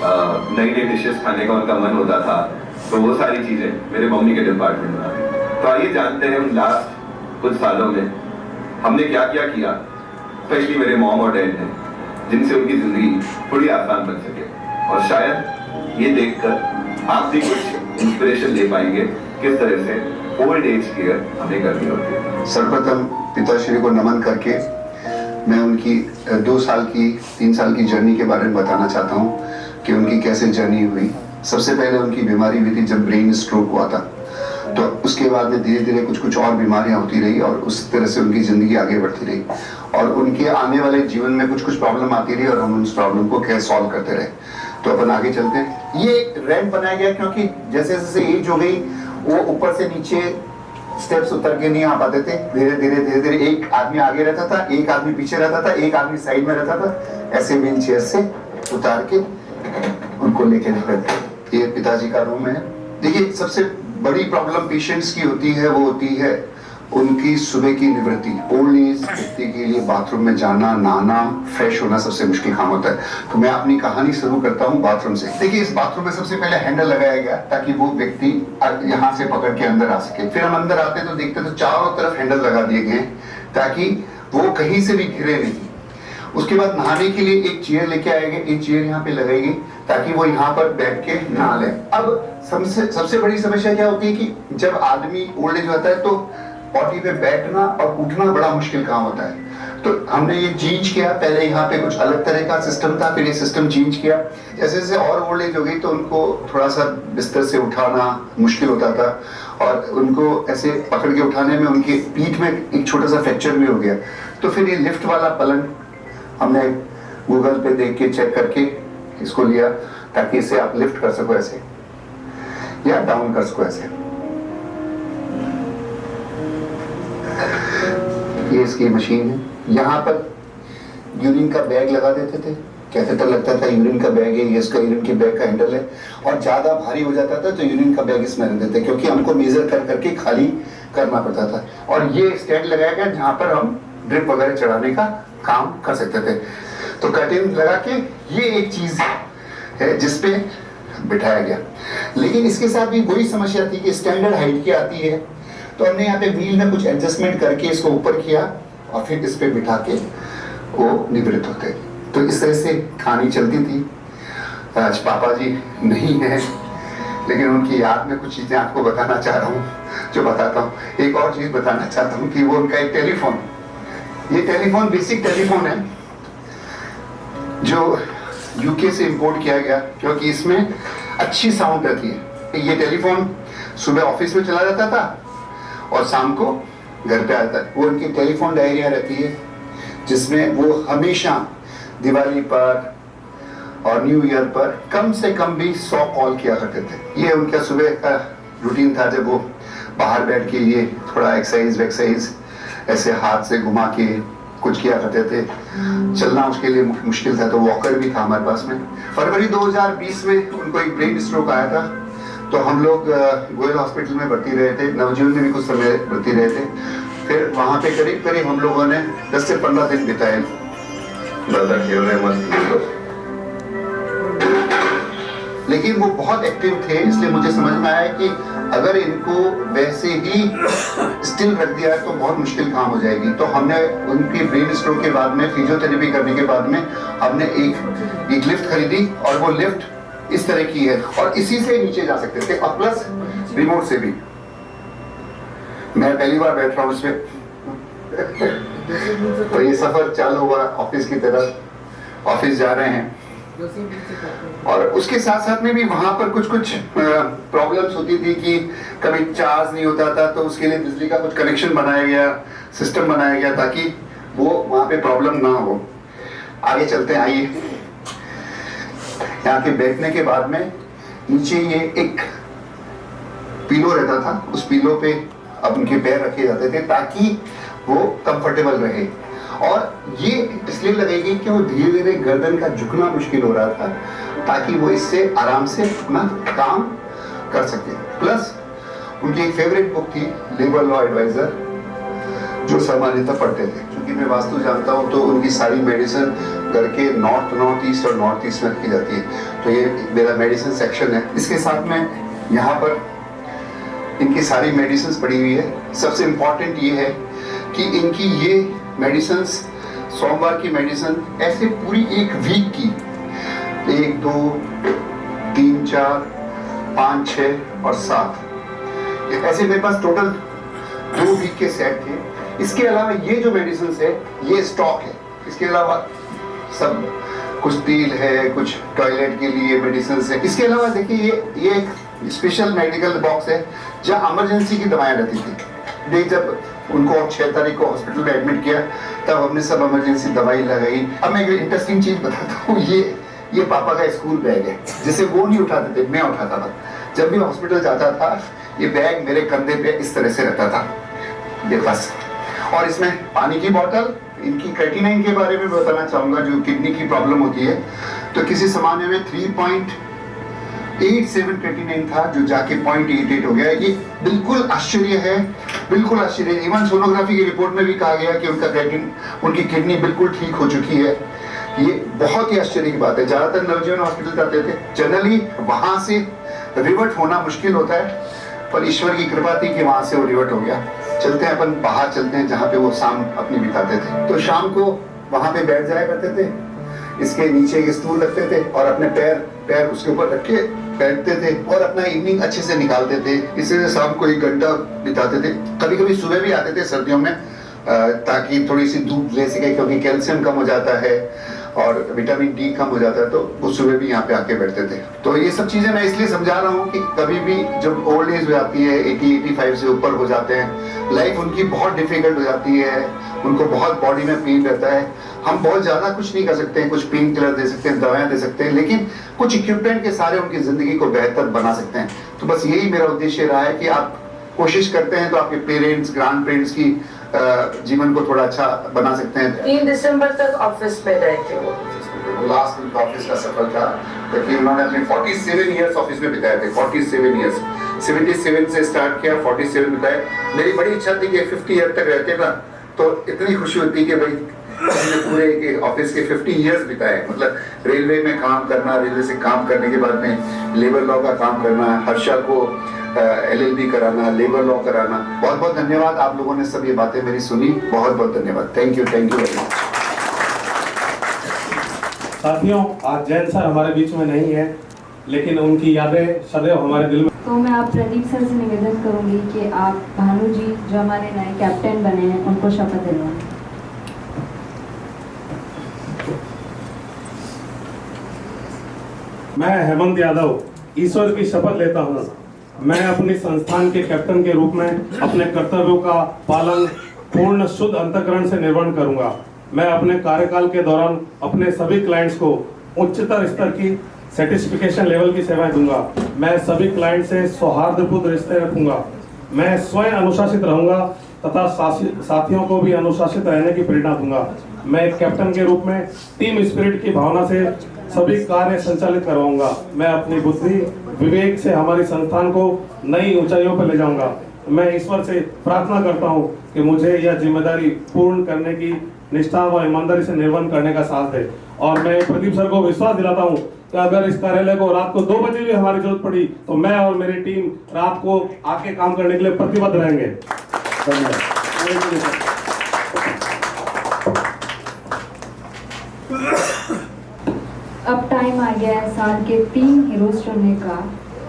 नई नई डिशेस खाने का उनका मन होता था, तो वो सारी चीजें मेरे मम्मी के डिपार्टमेंट में आती। तो आइए जानते हैं उन लास्ट कुछ सालों में हमने क्या क्या किया, स्पेशली मेरे मॉम और डैड ने, जिनसे उनकी जिंदगी थोड़ी आसान बन सके। और शायद ये देखकर आप भी कुछ इंस्पिरेशन ले पाएंगे किस तरह से ओल्ड एज केयर हमें करनी होती है। सर्वप्रथम पिताश्री को नमन करके मैं उनकी 2 साल की 3 साल की जर्नी के बारे में बताना चाहता हूँ कि उनकी कैसे जर्नी हुई। सबसे पहले उनकी बीमारी हुई थी जब ब्रेन स्ट्रोक हुआ था, तो उसके बाद में धीरे धीरे कुछ और बीमारियां होती रही और उस तरह से उनकी जिंदगी आगे बढ़ती रही और उनके आने वाले जीवन में कुछ प्रॉब्लम आती रही और हम उस प्रॉब्लम को कैसे सॉल्व करते रहे। तो अपन आगे चलते हैं। ये रैंप बनाया गया क्योंकि जैसे जैसे एज हो गई वो ऊपर से नीचे स्टेप्स उतर के नहीं आ पाते थे। धीरे धीरे एक आदमी आगे रहता था, एक आदमी पीछे रहता था, एक आदमी साइड में रहता था, ऐसे व्हील चेयर से उतार के उनको लेके निकलते। ये पिताजी का रूम है। देखिए, सबसे बड़ी प्रॉब्लम पेशेंट्स की होती है वो होती है उनकी सुबह की निवृत्ति। ओल्ड एज व्यक्ति के लिए बाथरूम में जाना, नहाना, फ्रेश होना सबसे मुश्किल काम होता है। तो मैं अपनी कहानी शुरू करता हूँ बाथरूम से। देखिए, इस बाथरूम में सबसे पहले हैंडल लगाया गया ताकि वो व्यक्ति यहाँ से पकड़ के अंदर आ सके। फिर हम अंदर आते तो देखते तो चारों तरफ हैंडल लगा दिए गए ताकि वो कहीं से भी गिरे नहीं। उसके बाद नहाने के लिए एक चेयर लेके आएंगे, एक चेयर यहाँ पे लगाएगी ताकि वो यहाँ पर बैठ के नहा ले। अब सबसे बड़ी समस्या क्या होती है कि जब आदमी ओल्ड एज होता है तो बॉडी पे बैठना और उठना बड़ा मुश्किल काम होता है। तो हमने ये चेंज किया। पहले यहाँ पे कुछ अलग तरह का सिस्टम था, फिर ये सिस्टम चेंज किया। जैसे जैसे और ओल्ड एज हो गई तो उनको थोड़ा सा बिस्तर से उठाना मुश्किल होता था और उनको ऐसे पकड़ के उठाने में उनकी पीठ में एक छोटा सा फ्रैक्चर भी हो गया। तो फिर ये लिफ्ट वाला पलंग हमने गूगल पे देख के चेक करके इसको लिया ताकि इसे आप लिफ्ट कर सको ऐसे या डाउन कर सको ऐसे। ये इसकी मशीन है। यहाँ पर यूरिन का बैग लगा देते थे, कैथेटर लगता था, यूरिन का बैग है, ये इसका यूरिन के बैग का हैंडल है। और ज्यादा भारी हो जाता था तो यूरिन का बैग इसमें रख देते क्योंकि हमको मेजर कर करके खाली करना पड़ता था। और ये स्टैंड लगाया गया जहाँ पर हम ड्रिप वगैरह चढ़ाने का काम कर सकते थे। तो कर्टेन लगा के ये एक चीज है जिसपे बिठाया गया। लेकिन इसके साथ भी वही समस्या थी कि स्टैंडर्ड हाइट की आती है तो हमने यहाँ पे व्हील में कुछ एडजस्टमेंट करके इसको ऊपर किया और फिर इस पे बिठा के वो निवृत्त होते। तो इस तरह से कहानी चलती थी। आज पापा जी नहीं है, लेकिन उनकी याद में कुछ चीज़ें आपको बताना चाह रहा हूँ, जो बताता हूँ। एक और चीज़ बताना चाहता हूँ कि वो उनका एक टेलीफोन, ये टेलीफोन बेसिक टेलीफोन है जो यूके से इंपोर्ट किया गया, क्योंकि इसमें अच्छी साउंड रहती है। ये टेलीफोन सुबह ऑफिस में चला जाता था और शाम को घर पे आता है। वो उनकी टेलीफोन डायरिया रहती है जिसमें वो हमेशा दिवाली पर और न्यू ईयर पर कम से कम भी 100 कॉल किया करते थे। ये उनका सुबह का रूटीन था, जब वो बाहर बैठ के ये थोड़ा एक्सरसाइज ऐसे हाथ से घुमा के कुछ किया करते थे। चलना उसके लिए मुश्किल था, तो वॉकर भी था हमारे पास में। फरवरी 2020 में उनको एक ब्रेन स्ट्रोक आया था, तो हम लोग गोयल हॉस्पिटल में भर्ती रहे थे, नवजीवन में भी कुछ समय भर्ती रहे थे। फिर वहाँ पे करीब करीब हम लोगों ने 10 से 15 दिन बिताए। दादा खेल रहे मत, लेकिन वो बहुत एक्टिव थे, इसलिए मुझे समझ में आया कि अगर इनको वैसे ही स्टिल रख दिया तो बहुत मुश्किल काम हो जाएगी। तो हमने उनकी ब्रेन स्ट्रोक के बाद में फिजियोथेरेपी करने के बाद में हमने एक लिफ्ट खरीदी, और वो लिफ्ट इस तरह की है और इसी से नीचे जा सकते थे, और प्लस रिमोट से भी। मैं पहली बार बैठ रहा हूँ इसमें तो ये सफर चालू हुआ ऑफिस की तरफ। ऑफिस जा रहे हैं, और उसके साथ साथ में भी वहां पर कुछ प्रॉब्लम्स होती थी कि कभी चार्ज नहीं होता था, तो उसके लिए बिजली का कुछ कनेक्शन बनाया गया, सिस्टम बनाया गया ताकि वो वहां पे प्रॉब्लम ना हो। आगे चलते हैं, आइए। यहाँ के बैठने के बाद में नीचे ये एक पिलो रहता था, उस पिलो पे अब उनके पैर रखे जाते थे ताकि वो कंफर्टेबल रहे। और ये इसलिए लगेगी कि वो धीरे धीरे गर्दन का झुकना मुश्किल हो रहा था, ताकि वो इससे आराम से अपना काम कर सके। प्लस उनकी एक फेवरेट बुक थी लेबर लॉ एडवाइजर, जो सामान्यतः पढ़ते थे। क्योंकि मैं वास्तु जानता हूँ, तो उनकी सारी मेडिसिन घर के नॉर्थ ईस्ट और नॉर्थ ईस्ट में रखी जाती है। तो ये मेरा मेडिसिन सेक्शन है। इसके साथ में यहाँ पर इनकी सारी मेडिसिन पड़ी हुई है। सबसे इम्पोर्टेंट ये है कि इनकी ये मेडिसिन, सोमवार की मेडिसिन ऐसे पूरी एक वीक की, 1 2 3 4 5 6 और 7, ऐसे मेरे पास टोटल 2 वीक के सेट थे। इसके अलावा ये जो मेडिसिन है ये स्टॉक है। इसके अलावा सब कुछ तेल है, कुछ टॉयलेट के लिए मेडिसिन है। इसके अलावा देखिए ये एक स्पेशल मेडिकल बॉक्स है जहाँ इमरजेंसी की दवाएं रहती थी। देख, जब उनको 6 तारीख को हॉस्पिटल में एडमिट किया तब हमने सब इमरजेंसी दवाई लगाई। अब मैं एक इंटरेस्टिंग चीज बताता हूँ, ये पापा का स्कूल बैग है, जिसे वो नहीं उठाते थे, मैं उठाता था। जब भी हॉस्पिटल जाता था ये बैग मेरे कंधे पे इस तरह से रहता था, ये बस। और इसमें पानी की बोतल, इनकी क्रेटिनाइन के बारे में बताना चाहूंगा, जो किडनी की प्रॉब्लम होती है। तो किसी जमाने में 3.87 क्रेटिनाइन था, जो जाके 0.88 हो गया। ये बिल्कुल आश्चर्य है, बिल्कुल आश्चर्य। इवन सोनोग्राफी की रिपोर्ट में भी कहा गया कि उनकी किडनी बिल्कुल ठीक हो चुकी है। ये बहुत ही आश्चर्य की बात है। ज्यादातर नवजीवन हॉस्पिटल जाते थे, जनरली वहां से रिवर्ट होना मुश्किल होता है, पर ईश्वर की कृपा थी कि वहां से वो रिवर्ट हो गया। चलते हैं, अपन बाहर चलते हैं जहाँ पे वो शाम अपनी बिताते थे। तो शाम को वहां पे बैठ जाया करते थे, इसके नीचे एक स्टूल रखते थे और अपने पैर उसके ऊपर रख के बैठते थे और अपना इवनिंग अच्छे से निकालते थे। इससे शाम को 1 घंटा बिताते थे। कभी कभी सुबह भी आते थे सर्दियों में, ताकि थोड़ी सी धूप ले सके, क्योंकि कैल्शियम कम हो जाता है और विटामिन डी कम हो जाता है, तो वो सुबह भी यहाँ पे आके बैठते थे। तो ये सब चीजें मैं इसलिए समझा रहा हूँ कि कभी भी जब ओल्ड एज हो जाती है, 80-85 से ऊपर हो जाते हैं, लाइफ उनकी बहुत डिफिकल्ट हो जाती है, उनको बहुत बॉडी में पेन रहता है। हम बहुत ज्यादा कुछ नहीं कर सकते हैं, कुछ पेन किलर दे सकते हैं, दवाएं दे सकते हैं, लेकिन कुछ इक्विपमेंट के सारे उनकी जिंदगी को बेहतर बना सकते हैं। तो बस यही मेरा उद्देश्य रहा है कि आप कोशिश करते हैं तो आपके पेरेंट्स, ग्रैंड पेरेंट्स की जीवन को थोड़ा अच्छा बना सकते हैं। 3 दिसंबर तक ऑफिस में रहे थे वो। लास्ट उनका ऑफिस का सफर था, क्योंकि उन्होंने अपने 47 इयर्स ऑफिस में बिताए थे। 47 इयर्स, 77 से स्टार्ट किया, 47 बिताए। मेरी बड़ी इच्छा थी कि 50 ईयर तक रहते ना, तो इतनी खुशी होती कि भाई पूरे ऑफिस के 50 इयर्स बिताए। मतलब रेलवे में काम करना, रेलवे से काम करने के बाद में लेबर लॉ का काम करना, हर्षा को LLB कराना, लेबर लॉ कराना। बहुत बहुत धन्यवाद, आप लोगों ने सब ये बातें मेरी सुनी, बहुत बहुत धन्यवाद। Thank you very much. साथियों, आज जैन सर हमारे बीच में नहीं है, लेकिन उनकी यादें सदैव हमारे दिल में। तो मैं आप प्रदीप सर से निवेदन करूंगी कि आप भानु जी जो हमारे नए कैप्टन बने हैं उनको शपथ दिलवाएं। मैं हेमंत यादव ईश्वर की शपथ लेता हूँ, मैं अपनी संस्थान के कैप्टन के रूप में अपने कर्तव्यों का पालन पूर्ण शुद्ध अंतःकरण से निर्वहन करूंगा। मैं अपने कार्यकाल के दौरान अपने सभी क्लाइंट्स को उच्चतर स्तर की सर्टिफिकेशन लेवल की सेवाएं दूंगा। मैं सभी क्लाइंट से सौहार्दपूर्ण रिश्ते रखूंगा। मैं स्वयं अनुशासित रहूंगा तथा साथियों को भी अनुशासित रहने की प्रेरणा दूंगा। मैं एक कैप्टन के रूप में टीम स्पिरिट की भावना से सभी कार्य संचालित करवाऊंगा। मैं अपनी बुद्धि विवेक से हमारी संस्थान को नई ऊंचाइयों पर ले जाऊंगा। मैं ईश्वर से प्रार्थना करता हूं कि मुझे यह जिम्मेदारी पूर्ण करने की निष्ठा व ईमानदारी से निर्वहन करने का साहस दे। और मैं प्रदीप सर को विश्वास दिलाता हूं कि अगर इस कार्यालय को रात को 2 बजे भी हमारी जरूरत पड़ी तो मैं और मेरी टीम रात को आके काम करने के लिए प्रतिबद्ध रहेंगे। अब टाइम आ गया है साल के 3 हीरोज चुनने का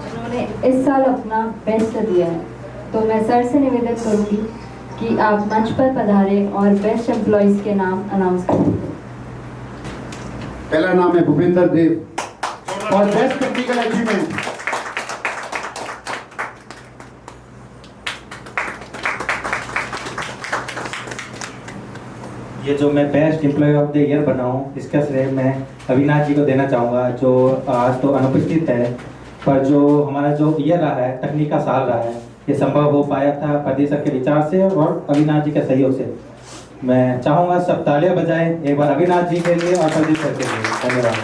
जिन्होंने इस साल अपना बेस्ट दिया है। तो मैं सर से निवेदन करूंगी कि आप मंच पर पधारें और बेस्ट एम्प्लॉइज के नाम अनाउंस करें। पहला नाम है भूपेंद्र देव और बेस्ट टेक्निकल अचीवमेंट। ये जो मैं best employee of the year बना हूँ, इसका श्रेय मैं अविनाश जी को देना चाहूँगा, जो आज तो अनुपस्थित है, पर जो हमारा जो ईयर रहा है, तकनीक का साल रहा है, ये संभव हो पाया था प्रदीप सर के विचार से और अविनाश जी के सहयोग से। मैं चाहूँगा सब तालियां बजाएं एक बार अविनाश जी के लिए और प्रदीप सर के लिए। धन्यवाद।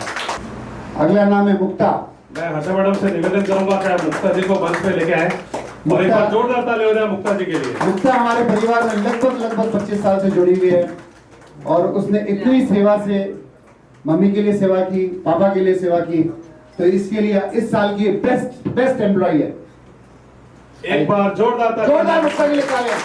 अगला नाम है मुक्ता। मैं हर्षा मैडम से निवेदन करूंगा कि आप मुक्ता जी को मंच पे लेके आए और एक बार जोरदार ताली हो जाए मुक्ता जी के लिए। मुक्ता हमारे परिवार में लगभग 25 साल से जुड़ी हुई है और उसने इतनी सेवा से मम्मी के लिए सेवा की, पापा के लिए सेवा की, तो इसके लिए इस साल की बेस्ट एम्प्लॉय है। एक बार जोरदार मुक्ता के लिए तालियां।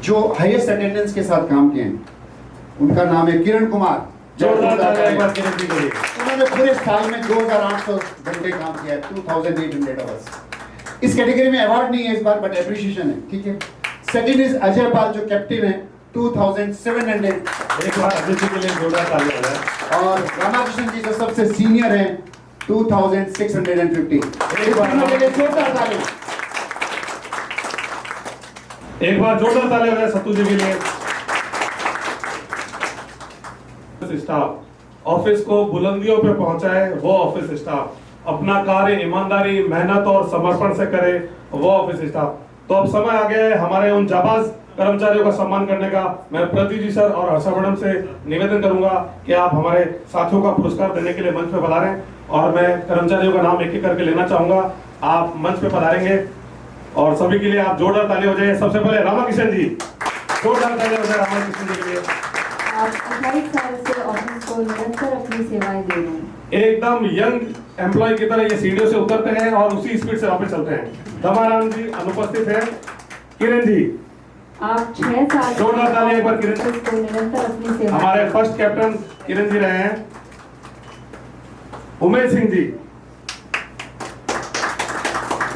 जो हाईएस्ट अटेंडेंस के साथ काम किए हैं उनका नाम है किरण कुमार। उन्होंने पूरे साल में 2800 घंटे काम किया है, 2800 आवर्स। इस कैटेगरी में अवार्ड नहीं है इस बार, बट एप्रिसिएशन है, ठीक है। सेकंड इज अजय पाल जो कैप्टन है, 2700। एक बार अजय जी के लिए जोरदार ताली हो जाए। और रामाकृष्णन जी जो सबसे सीनियर हैं, 2650। एक बार जोरदार ताली। एक बार जोरदार ताली हो जाए सत्तू जी के लिए। स्टाफ ऑफिस को बुलंदियों पे पहुंचाए वो ऑफिस स्टाफ, अपना कार्य ईमानदारी, मेहनत और समर्पण से करे वो ऑफिस स्टाफ। तो अब समय आ गया है हमारे उन जाबाज कर्मचारियों का सम्मान करने का। मैं प्रदीप जी सर और हर्षा मैडम से निवेदन करूंगा कि आप हमारे साथियों का पुरस्कार देने के लिए मंच पे पधारें और मैं कर्मचारियों का नाम एक एक करके लेना चाहूंगा। आप मंच पे पधारेंगे और सभी के लिए आप जोरदार ताली हो जाए। सबसे पहले रामाकृष्णन जी, जोरदार ताली हो जाए रामाकृष्णन जी के लिए। आप 28 साल से ऑफिस को निरंतर अपनी सेवाएं दे रहे हैं। एकदम यंग एम्प्लॉय की तरह ये सीढ़ियों से उतरते हैं और उसी स्पीड से वापस चलते हैं। दमाराम जी अनुपस्थित है। किरण जी, आप 6 साल जोरदार ताली एक बार किरण जी। ऑफिस को निरंतर अपनी सेवा हमारे फर्स्ट कैप्टन किरण जी रहे हैं। उमेश सिंह जी,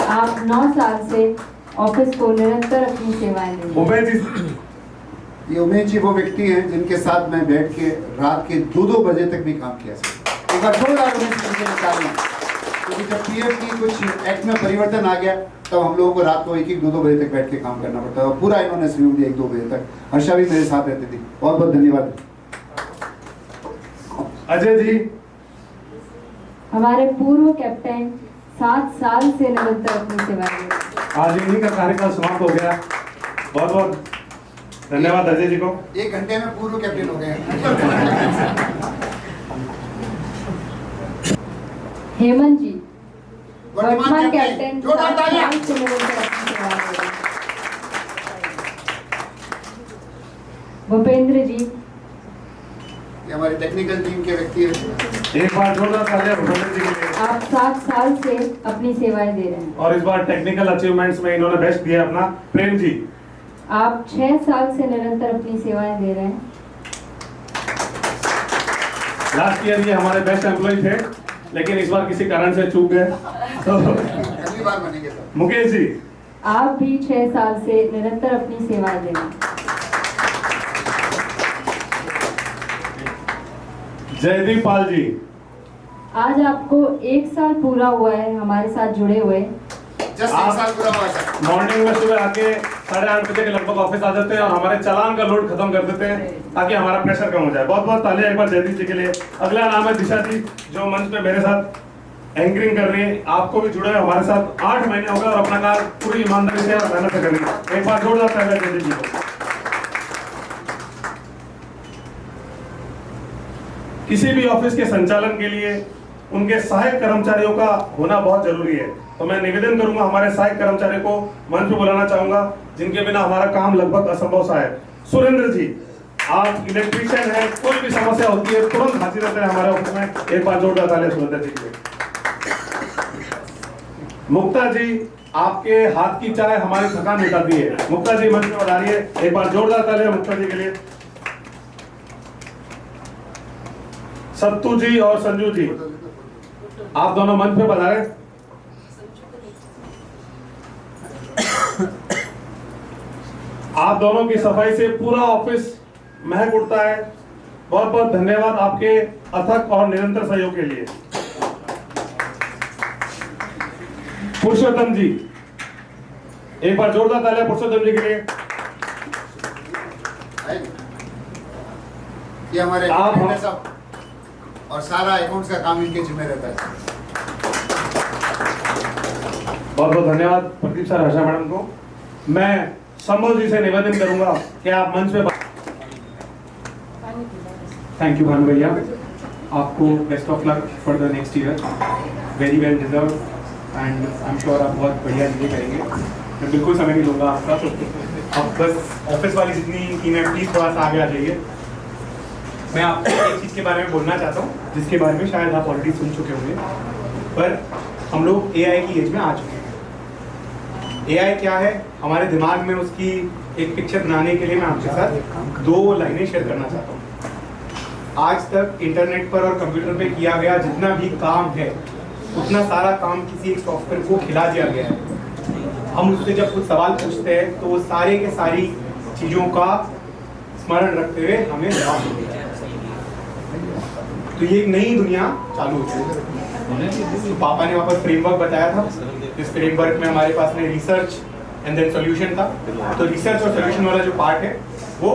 आप 9 साल से ऑफिस को निरंतर अपनी सेवाएं दे रहे हैं। उमेश जी, ये उमेश जी वो व्यक्ति हैं जिनके साथ मैं बैठ के रात के 2-2 बजे तक भी काम किया सर। एक बार जोरदार उमेश जी के लिए तालियां। क्योंकि जब पीएफ की कुछ एक्ट में परिवर्तन आ गया तब हम लोगों को रात को 1-2 बजे तक बैठ के काम करना पड़ता है और पूरा इन्होंने सहयोग दिया 1-2 बजे तक। हर्षा भी मेरे साथ रहती थी। बहुत बहुत धन्यवाद। अजय जी, हमारे पूर्व कैप्टन 7 साल से निरंतर अपनी सेवाएं दे रहे हैं। आज इन्हीं का कार्यकाल समाप्त हो गया। बहुत बहुत धन्यवाद अजय जी को। 1 घंटे में पूर्व कैप्टन हो गए। हेमंत जी, वर्तमान कैप्टन जोरदार तालियां। 7 साल से निरंतर अपनी सेवाएं दे रहे हैं। भूपेंद्र जी, ये हमारी टेक्निकल टीम के व्यक्ति हैं। एक बार जोरदार तालियां भूपेंद्र जी के लिए। आप 7 साल से अपनी सेवाएं दे रहे हैं। और इस बार टेक्निकल अचीवमेंट्स में इन्होंने बेस्ट दिया अपना। प्रेम जी, आप 6 साल से निरंतर अपनी सेवाएं दे रहे हैं। लास्ट ईयर ये हमारे बेस्ट एम्प्लॉय थे, लेकिन इस बार किसी कारण से चूक गए। तो अगली बार बनेंगे सर। मुकेश जी, आप भी 6 साल से निरंतर अपनी सेवाएं दे रहे हैं। जयदीप पाल जी, आज आपको 1 साल पूरा हुआ है हमारे साथ जुड़े हुए। जस्ट 1 साल पूरा हुआ सर। मॉर्निंग में सुबह आके 8:30 बजे के लगभग ऑफिस आ जाते हैं और हमारे चालान का लोड खत्म कर देते हैं ताकि हमारा प्रेशर कम हो जाए। बहुत बहुत तालियां एक बार जयदीप जी के लिए। अगला नाम है दिशा जी, जो मंच पे मेरे साथ एंकरिंग कर रही है। आपको भी जुड़े हमारे साथ 8 महीने हो गए और अपना काम पूरी ईमानदारी से और मेहनत से कर रही है। एक बार जोरदार तालियां जयदीप जी को। किसी भी ऑफिस के संचालन के लिए उनके सहायक कर्मचारियों का होना बहुत जरूरी है। तो मैं निवेदन करूंगा, हमारे सहायक कर्मचारियों को मंच पे बुलाना चाहूंगा, जिनके बिना हमारा काम लगभग असंभव सा है। सुरेंद्र जी, आप इलेक्ट्रीशियन हैं, कोई भी समस्या होती है तुरंत हाजिर रहते हैं हमारे ऑफिस में। एक बार जोरदार तालियां सुरेंद्र जी के लिए। मुक्ता जी, आपके हाथ की चाय हमारी थकान मिटाती है। मुक्ता जी मंच पे पधारिए। एक बार जोरदार तालियां मुक्ता जी के लिए। सत्तू जी और संजू जी, आप दोनों मंच पे पधारे। आप दोनों की सफाई से पूरा ऑफिस महक उठता है। बहुत बहुत धन्यवाद आपके अथक और निरंतर सहयोग के लिए। पुरुषोत्तम जी, एक बार जोरदार तालियां पुरुषोत्तम जी के लिए। ये हमारे आप साहब और सारा अकाउंट्स का काम इनके जिम्मे रहता है। बहुत बहुत धन्यवाद प्रदीप सर, हर्षा मैडम को। मैं संभव जी से निवेदन करूंगा कि आप मंच पे। थैंक यू भानु भैया, आपको best of luck for the next year. Very well deserve and I am sure आप बहुत बढ़िया चीज़ें करेंगे। मैं बिल्कुल समय नहीं लूँगा आपका, आप बस ऑफिस वाली जितनी टीम है प्लीज़ थोड़ा सा आगे आ जाइए। मैं आपको एक चीज़ के बारे में बोलना चाहता हूँ जिसके बारे में शायद आप ऑलरेडी सुन चुके होंगे, पर हम लोग AI की एज में आ चुके हैं। AI क्या है, हमारे दिमाग में उसकी एक पिक्चर बनाने के लिए मैं आपके साथ 2 लाइनें शेयर करना चाहता हूँ। आज तक इंटरनेट पर और कंप्यूटर पे किया गया जितना भी काम है, उतना सारा काम किसी एक सॉफ्टवेयर को खिला दिया गया है। हम उससे जब कुछ सवाल पूछते हैं तो वो सारे के सारी चीज़ों का स्मरण रखते हुए हमें जवाब देता है। तो ये एक नई दुनिया चालू हो गई। तो पापा ने वहाँ पर फ्रेमवर्क बताया था। इस फ्रेमवर्क में हमारे पास में रिसर्च एंड देन सॉल्यूशन था। तो रिसर्च और सॉल्यूशन वाला जो पार्ट है वो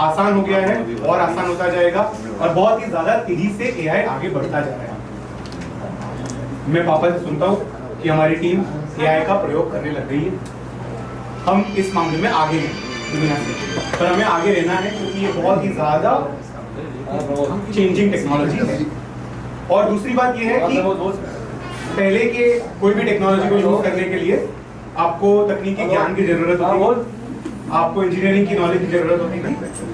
आसान हो गया है और आसान होता जाएगा और बहुत ही ज़्यादा तेजी से AI आगे बढ़ता जा रहा है। मैं पापा से सुनता हूँ कि हमारी टीम AI का प्रयोग करने लग गई है। हम इस मामले में आगे हैं दुनिया से, पर हमें आगे रहना है क्योंकि ये बहुत ही ज़्यादा चेंजिंग टेक्नोलॉजी है। और दूसरी बात ये है कि पहले के कोई भी टेक्नोलॉजी को यूज करने के लिए आपको तकनीकी ज्ञान की जरूरत होती है, आपको इंजीनियरिंग की नॉलेज की जरूरत होती है।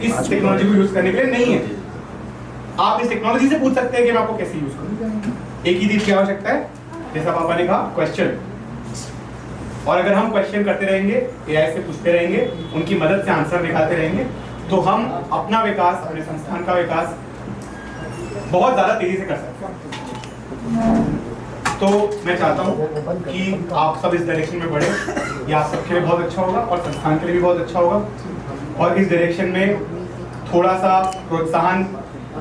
इस टेक्नोलॉजी को यूज करने के लिए नहीं है। आप इस टेक्नोलॉजी से पूछ सकते हैं कि मैं आपको कैसे यूज करूं। एक ही चीज की आवश्यकता है, जैसा पापा ने कहा, क्वेश्चन। और अगर हम क्वेश्चन करते रहेंगे, AI से पूछते रहेंगे, उनकी मदद से आंसर निकालते रहेंगे, तो हम अपना विकास, अपने संस्थान का विकास बहुत ज्यादा तेजी से कर सकते हैं। तो मैं चाहता हूँ कि आप सब इस डायरेक्शन में बढ़े। ये आप सबके लिए बहुत अच्छा होगा और संस्थान के लिए भी बहुत अच्छा होगा। और इस डायरेक्शन में थोड़ा सा प्रोत्साहन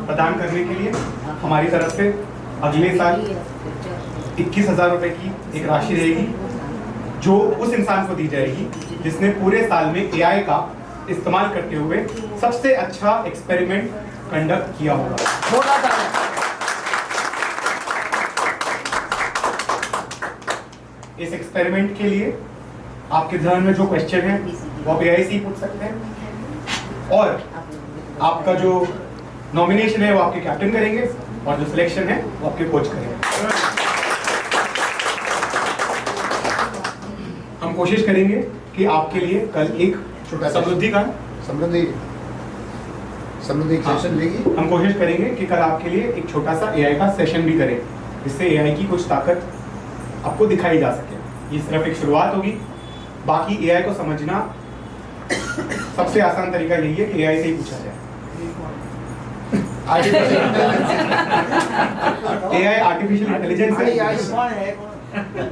प्रदान करने के लिए हमारी तरफ से अगले साल 21,000 रुपये की एक राशि रहेगी, जो उस इंसान को दी जाएगी जिसने पूरे साल में AI का इस्तेमाल करते हुए सबसे अच्छा एक्सपेरिमेंट कंडक्ट किया होगा। इस एक्सपेरिमेंट के लिए आपके ध्यान में जो क्वेश्चन है वो आप AI से ही पूछ सकते हैं और आपका जो नॉमिनेशन है वो आपके कैप्टन करेंगे और जो सिलेक्शन है वो आपके कोच करेंगे। कोशिश करेंगे कि आपके लिए कल एक छोटा समृद्धि का समृद्धि सेशन लेगी। हम कोशिश करेंगे कि कल आपके लिए एक छोटा सा एआई का सेशन भी करें, जिससे एआई की कुछ ताकत आपको दिखाई जा सके। ये सिर्फ एक शुरुआत होगी, बाकी एआई को समझना सबसे आसान तरीका यही है कि एआई से ही पूछा जाए। एआई आर्टिफिशियल इंटेलिजेंस है,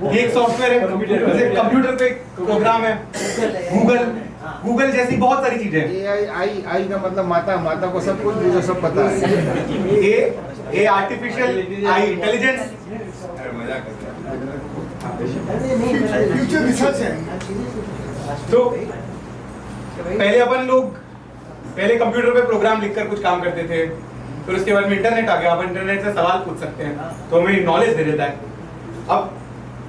ये एक सॉफ्टवेयर है, जैसे कंप्यूटर पे प्रोग्राम है। गूगल जैसी बहुत सारी चीजें हैं। आई का मतलब माता, माता को सब कुछ मुझे सब पता है। ए artificial eye intelligence future research है। तो पहले अपन लोग कंप्यूटर पे प्रोग्राम लिखकर कुछ काम करते थे, फिर उसके बाद में इंटरनेट आ गया। आप इंटरनेट से सवाल पूछ सकते हैं तो हमें नॉलेज दे देता है, अब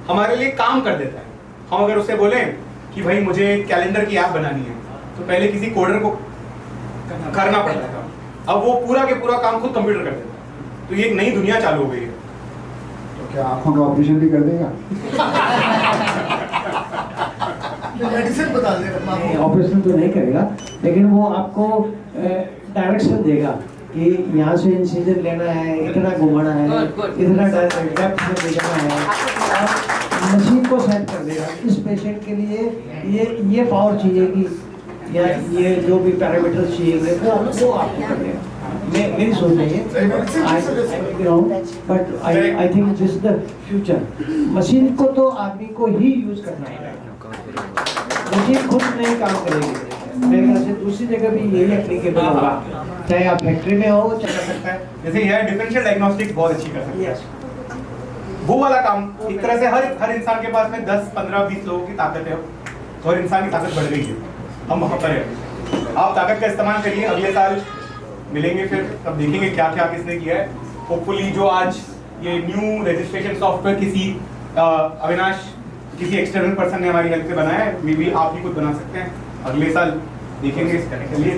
हमारे लिए काम कर देता है। हम अगर उससे बोलें कि भाई मुझे कैलेंडर की ऐप बनानी है, तो पहले किसी कोडर को करना पड़ता था, अब वो पूरा के पूरा काम खुद कंप्यूटर कर देता है। तो ये एक नई दुनिया चालू हो गई है। तो क्या आंखों का ऑपरेशन भी कर देगा? मेडिसिन बता दे। ऑपरेशन तो नहीं करेगा, लेकिन वो आपको डायरेक्शन देगा कि यहाँ से इंसिजन लेना है, इतना घुमाना है, इतना डेप्थ में ले जाना है, और मशीन को सेट कर देगा। इस पेशेंट के लिए ये पावर चाहिए कि या ये जो भी पैरामीटर्स चाहिए वो आपको कर देगा। मेरी सोच नहीं है, but I think this is the future. Machine को तो आदमी को ही यूज करना है, मशीन खुद नहीं काम करेगी। मेरे ख्याल से दूसरी जगह भी यही एप्लीकेबल होगा, चाहे आप फैक्ट्री में हो, कर सकता है। जैसे यह डिफरेंशियल डायग्नोस्टिक्स बहुत अच्छी कर सकता है। वो वाला काम एक तरह से हर इंसान के पास में 10, 15, 20 लोगों की ताकत है, और इंसान की ताकत बढ़ गई है। हम वहाँ पर हैं, आप ताकत का इस्तेमाल करिए। अगले साल मिलेंगे फिर, तब देखेंगे क्या क्या किसने किया है। होपफुली जो आज ये न्यू रजिस्ट्रेशन सॉफ्टवेयर किसी अविनाश किसी एक्सटर्नल पर्सन ने हमारी हेल्प से बनाया है, मे बी आप भी कुछ बना सकते हैं। अगले साल देखेंगे इस करने के लिए।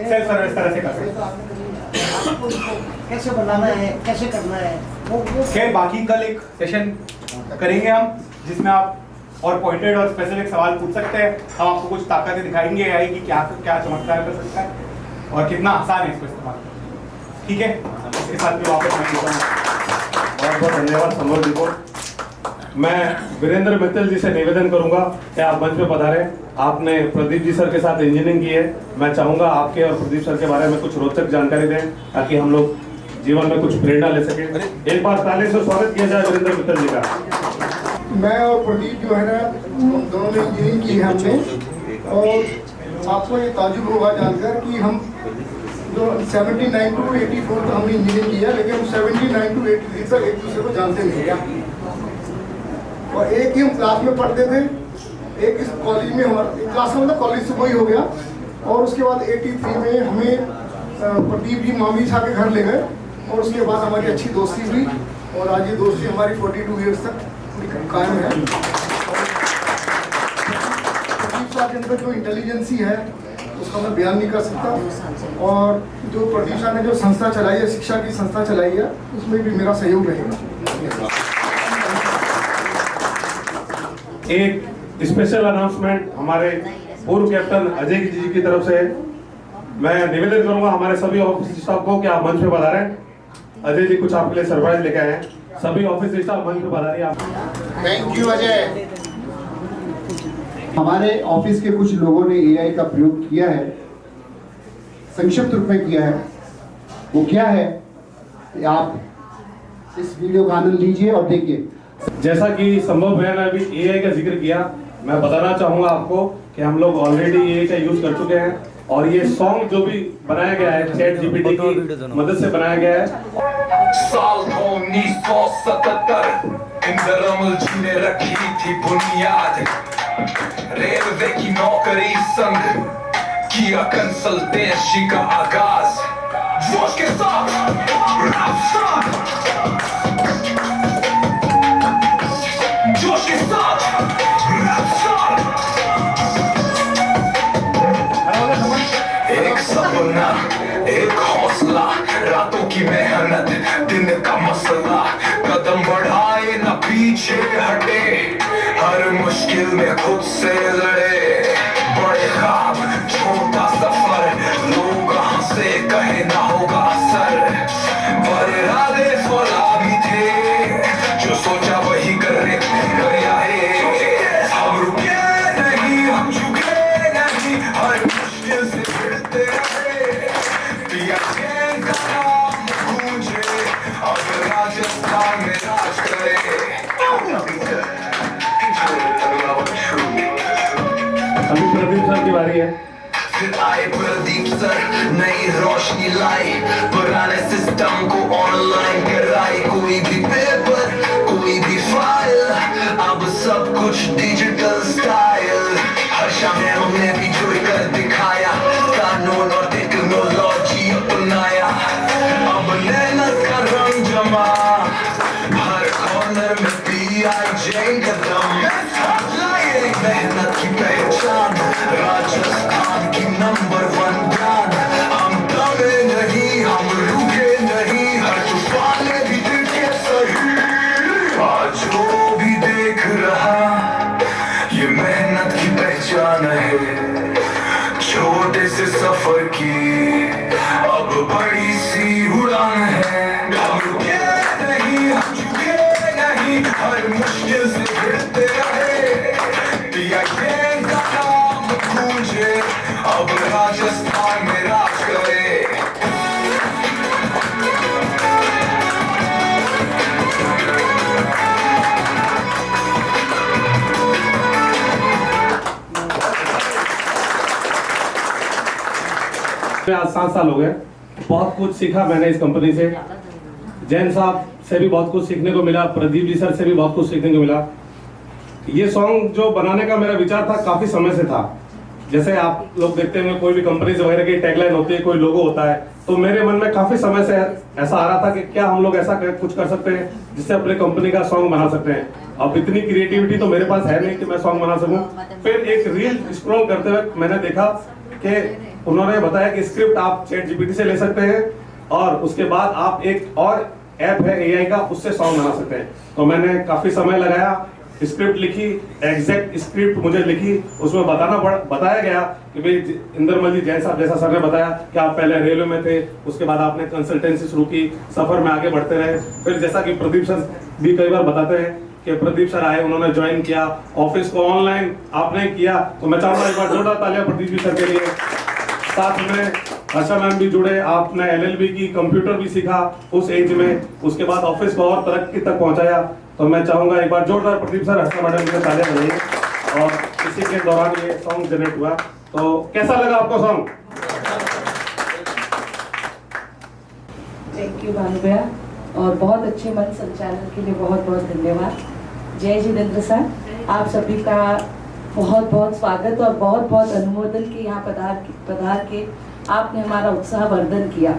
सेल्फ सर्विस तरह से कर सकते हैं। कैसे बनाना है, कैसे करना है, खैर बाकी कल एक सेशन करेंगे हम, जिसमें आप और पॉइंटेड और स्पेसिफिक सवाल पूछ सकते हैं। हम आपको कुछ ताकतें दिखाएंगे एआई की, क्या क्या चमत्कार कर सकता है और कितना आसान है इसको इस्तेमाल करना। ठीक है, इसके साथ भी वापस मैं देता हूँ। बहुत बहुत धन्यवाद संभव जी को। मैं वीरेंद्र मित्तल जी से निवेदन करूंगा कि आप मंच पे पधारें। आपने प्रदीप जी सर के साथ इंजीनियरिंग की है, मैं चाहूंगा आपके और प्रदीप सर के बारे में कुछ रोचक जानकारी दें, ताकि हम लोग जीवन में कुछ प्रेरणा ले सकें। एक बार ताली से स्वागत किया जाए वीरेंद्र मित्तल जी का। मैं और प्रदीप जो है ना, दोनों ने इंजीनियरिंग की है हमने, और आपको ये ताजुब होगा जानकर कि हम जो 79 to 84 तक हमने इंजीनियरिंग किया, लेकिन हम 79 to 83 तक एक दूसरे को जानते नहीं थे, और एक ही हम क्लास में पढ़ते थे, एक इस कॉलेज में हमारा क्लास में, मतलब कॉलेज से वही हो गया। और उसके बाद 83 में हमें प्रदीप जी मामी साहब के घर ले गए, और उसके बाद हमारी अच्छी दोस्ती हुई, और आज ये दोस्ती हमारी 42 ईयर्स तक कायम है। प्रदीप साहब के अंदर जो इंटेलिजेंसी है उसका मैं बयान नहीं कर सकता, और जो प्रदीप साहब ने जो संस्था चलाई है, शिक्षा की संस्था चलाई है, उसमें भी मेरा सहयोग रहेगा। एक स्पेशल अनाउंसमेंट हमारे पूर्व कैप्टन अजय जी की तरफ से। मैं निवेदन करूंगा हमारे सभी ऑफिस स्टाफ को कि आप मंच पे पधारें। अजय जी कुछ आपके लिए सरप्राइज लेके आए हैं। सभी ऑफिस स्टाफ मंच पे पधारिए आप। Thank you Ajay. हमारे ऑफिस के कुछ लोगों ने एआई का प्रयोग किया है, संक्षिप्त रूप में किया है। वो क्या है, आप इस वीडियो का आनंद लीजिए और देखिए। जैसा कि संभव भैया ने अभी एआई का जिक्र किया, मैं बताना चाहूंगा आपको कि हम लोग ऑलरेडी एआई का यूज कर चुके हैं, और ये सॉन्ग जो भी बनाया गया है चैट जीपीटी की मदद से बनाया गया है। साल 1977 इंदर अमल जी ने रखी थी बुनियाद, रेलवे की नौकरी संग किया कंसल्टेंसी का आगाज, जोश के साथ रैप स्टार, जोश के साथ रैप स्टार। एक सपना, एक हौसला, रातों की मेहनत, दिन का मसला, कदम बढ़ा पीछे हटे, हर मुश्किल में खुद से लड़े, बड़े ख्वाब छोटा सफर, लोग हंसे कहे ना होगा असर, पर इरादे फौलादी थे, जो सोचा वही करने गया है, हम रुके नहीं, हम झुके नहीं, हर मुश्किल से भिड़ते रहे, पिया चैन का नाम गूंजे, अब राजस्थान में राज करे। अभी प्रदीप सर की बारी है। फिर आए प्रदीप सर, नई रोशनी लाई, पुराने सिस्टम को ऑनलाइन कराई, कोई भी पेपर कोई भी फाइल, अब सब कुछ डिजिटल स्टाइल, हर शाम हमने भी जुड़ कर दिखाया, कानून और टेक्नोलॉजी अपनाया, अब मेहनत का रंग जमा, हर कॉर्नर में PIJ कदम, मेहनत की पहचान, राजस्थान की नंबर 1 ब्रांड, हम दमे नहीं, हम रुके नहीं, हर तूफान में भी दिखे सही, आज जो भी देख रहा, ये मेहनत की पहचान है, छोटे से सफर की अब बड़ी सी उड़ान है, हम रुके नहीं, हम झुके नहीं, हर मुश्किल से भिड़ते रहे, PIJ का नाम गूंजे, अब राजस्थान में राज करे। आज 7 साल हो गए, बहुत कुछ सीखा मैंने इस कंपनी से, जैन साहब से भी बहुत कुछ सीखने को मिला, प्रदीप जी सर से भी बहुत कुछ सीखने को मिला। ये सॉन्ग जो बनाने का मेरा विचार था काफी समय से था। जैसे आप लोग देखते हैं कोई भी कंपनीज वगैरह की टैगलाइन होती है, कोई लोगो होता है, तो मेरे मन में काफी समय से ऐसा आ रहा था कि क्या हम लोग ऐसा कुछ कर सकते हैं जिससे अपने कंपनी का सॉन्ग बना सकते हैं। अब इतनी क्रिएटिविटी तो मेरे पास है नहीं कि मैं सॉन्ग बना सकूं। फिर एक रील स्क्रॉल करते हुए मैंने देखा कि उन्होंने बताया कि स्क्रिप्ट आप ChatGPT से ले सकते हैं और उसके बाद आप एक और ऐप है AI का, उससे सॉन्ग बना सकते हैं। तो मैंने काफी समय लगाया, स्क्रिप्ट लिखी, एग्जैक्ट स्क्रिप्ट मुझे लिखी, उसमें बताया गया कि भाई इंद्रमल जी जैन साहब जैसा सर ने बताया कि आप पहले रेलवे में थे, उसके बाद आपने कंसल्टेंसी शुरू की, सफर में आगे बढ़ते रहे। फिर जैसा कि प्रदीप सर भी कई बार बताते हैं कि प्रदीप सर आए, उन्होंने ज्वाइन किया, ऑफिस को ऑनलाइन आपने किया, तो मैं चाहूंगा एक बार जोरदार तालियां प्रदीप जी सर के लिए। साथ में हर्षा मैम भी जुड़े, आपने LLB की, कंप्यूटर भी सीखा उस एज में, उसके बाद ऑफिस को और तरक्की तक पहुंचाया। तो मैं चाहूंगा एक बार जोरदार प्रदीप सर, हर्षा मैडम के तालियां बजाइए। और इसी के दौरान ये सॉन्ग जनरेट हुआ, तो कैसा लगा आपको सॉन्ग? थैंक यू भानु भैया, और बहुत अच्छे मंच संचालन के लिए बहुत बहुत धन्यवाद। जय जितेंद्र सर, आप सभी का बहुत बहुत स्वागत और बहुत बहुत अनुमोदन के यहाँ पधार के आपने हमारा उत्साह वर्धन किया।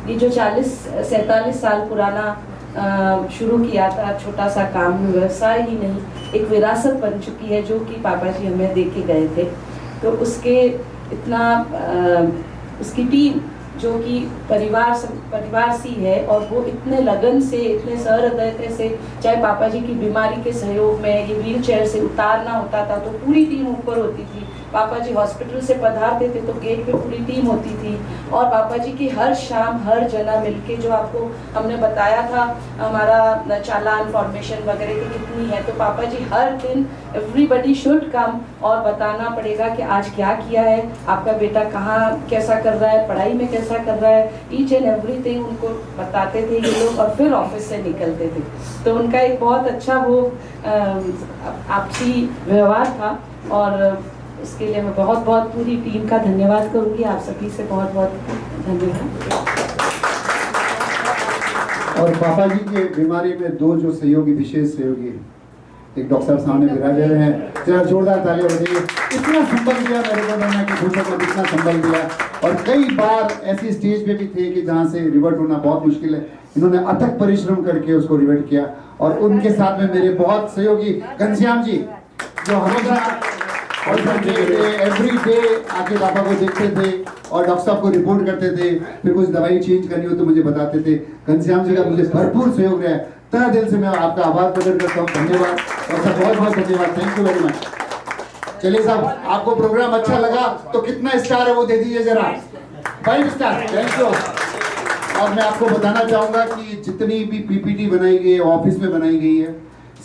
ये जो 47 साल पुराना शुरू किया था छोटा सा काम, व्यवसाय ही नहीं, एक विरासत बन चुकी है जो कि पापा जी हमें दे के गए थे। तो उसके उसकी टीम जो कि परिवार सी है, और वो इतने लगन से, इतने सहृदयता से, चाहे पापा जी की बीमारी के सहयोग में ये व्हील चेयर से उतारना होता था तो पूरी टीम ऊपर होती थी। पापा जी हॉस्पिटल से पधारते थे तो गेट पे पूरी टीम होती थी, और पापा जी की हर शाम हर जना मिलके, जो आपको हमने बताया था हमारा चालान फॉर्मेशन वगैरह की कितनी है, तो पापा जी हर दिन एवरीबडी शुड कम और बताना पड़ेगा कि आज क्या किया है, आपका बेटा कहाँ कैसा कर रहा है, पढ़ाई में कैसा कर रहा है, ईच एंड एवरीथिंग उनको बताते थे ये लोग, और फिर ऑफिस से निकलते थे। तो उनका एक बहुत अच्छा वो आपसी व्यवहार था, और इसके लिए मैं बहुत बहुत पूरी टीम का धन्यवाद करूंगी। आप सभी से बहुत बहुत धन्यवाद। और पापा जी के बीमारी में दो जो सहयोगी, विशेष सहयोगी, एक डॉक्टर साहब सामने विराजे हुए हैं, जरा जोरदार तालियां बजाइए। इतना संबल दिया मेरे को, मैंने कि पूछो को इतना संबल दिया, और कई बार ऐसी स्टेज पे भी थे कि जहाँ से रिवर्ट होना बहुत मुश्किल है, इन्होंने अथक परिश्रम करके उसको रिवर्ट किया। और उनके साथ में मेरे बहुत सहयोगी घनश्याम जी, जो हमेशा एवरी डे आके पापा को देखते थे और डॉक्टर साहब को रिपोर्ट करते थे, फिर कुछ दवाई चेंज करनी हो तो मुझे बताते थे। घनश्याम जी का मुझे भरपूर सहयोग रहा है। तहे दिल से मैं आपका आभार प्रकट करता हूँ। धन्यवाद और सर बहुत बहुत धन्यवाद, थैंक यू वेरी मच। चलिए साहब, आपको प्रोग्राम अच्छा लगा तो कितना स्टार है वो दे दीजिए जरा, 5 स्टार, थैंक यू। और मैं आपको बताना चाहूंगा कि जितनी भी पीपीटी बनाई गई है, ऑफिस में बनाई गई है,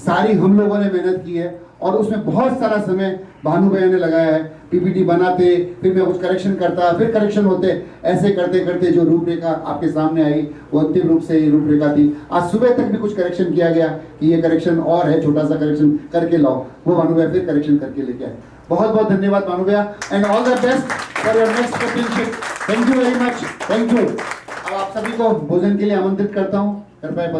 सारी हम लोगों ने मेहनत की है और उसमें बहुत सारा समय भानु भैया ने लगाया है। पीपीटी बनाते, फिर मैं कुछ करेक्शन करता, फिर करेक्शन होते, ऐसे करते करते जो रूपरेखा आपके सामने आई वो अंतिम रूप से रूपरेखा थी। आज सुबह तक भी कुछ करेक्शन किया गया कि ये करेक्शन और है, छोटा सा करेक्शन करके लाओ, वो भानु भैया फिर करेक्शन करके लेके आए। बहुत बहुत धन्यवाद भानु भैया and all the best for your next captaincy. Thank you very much, thank you. अब आप सभी को भोजन के लिए आमंत्रित करता हूँ।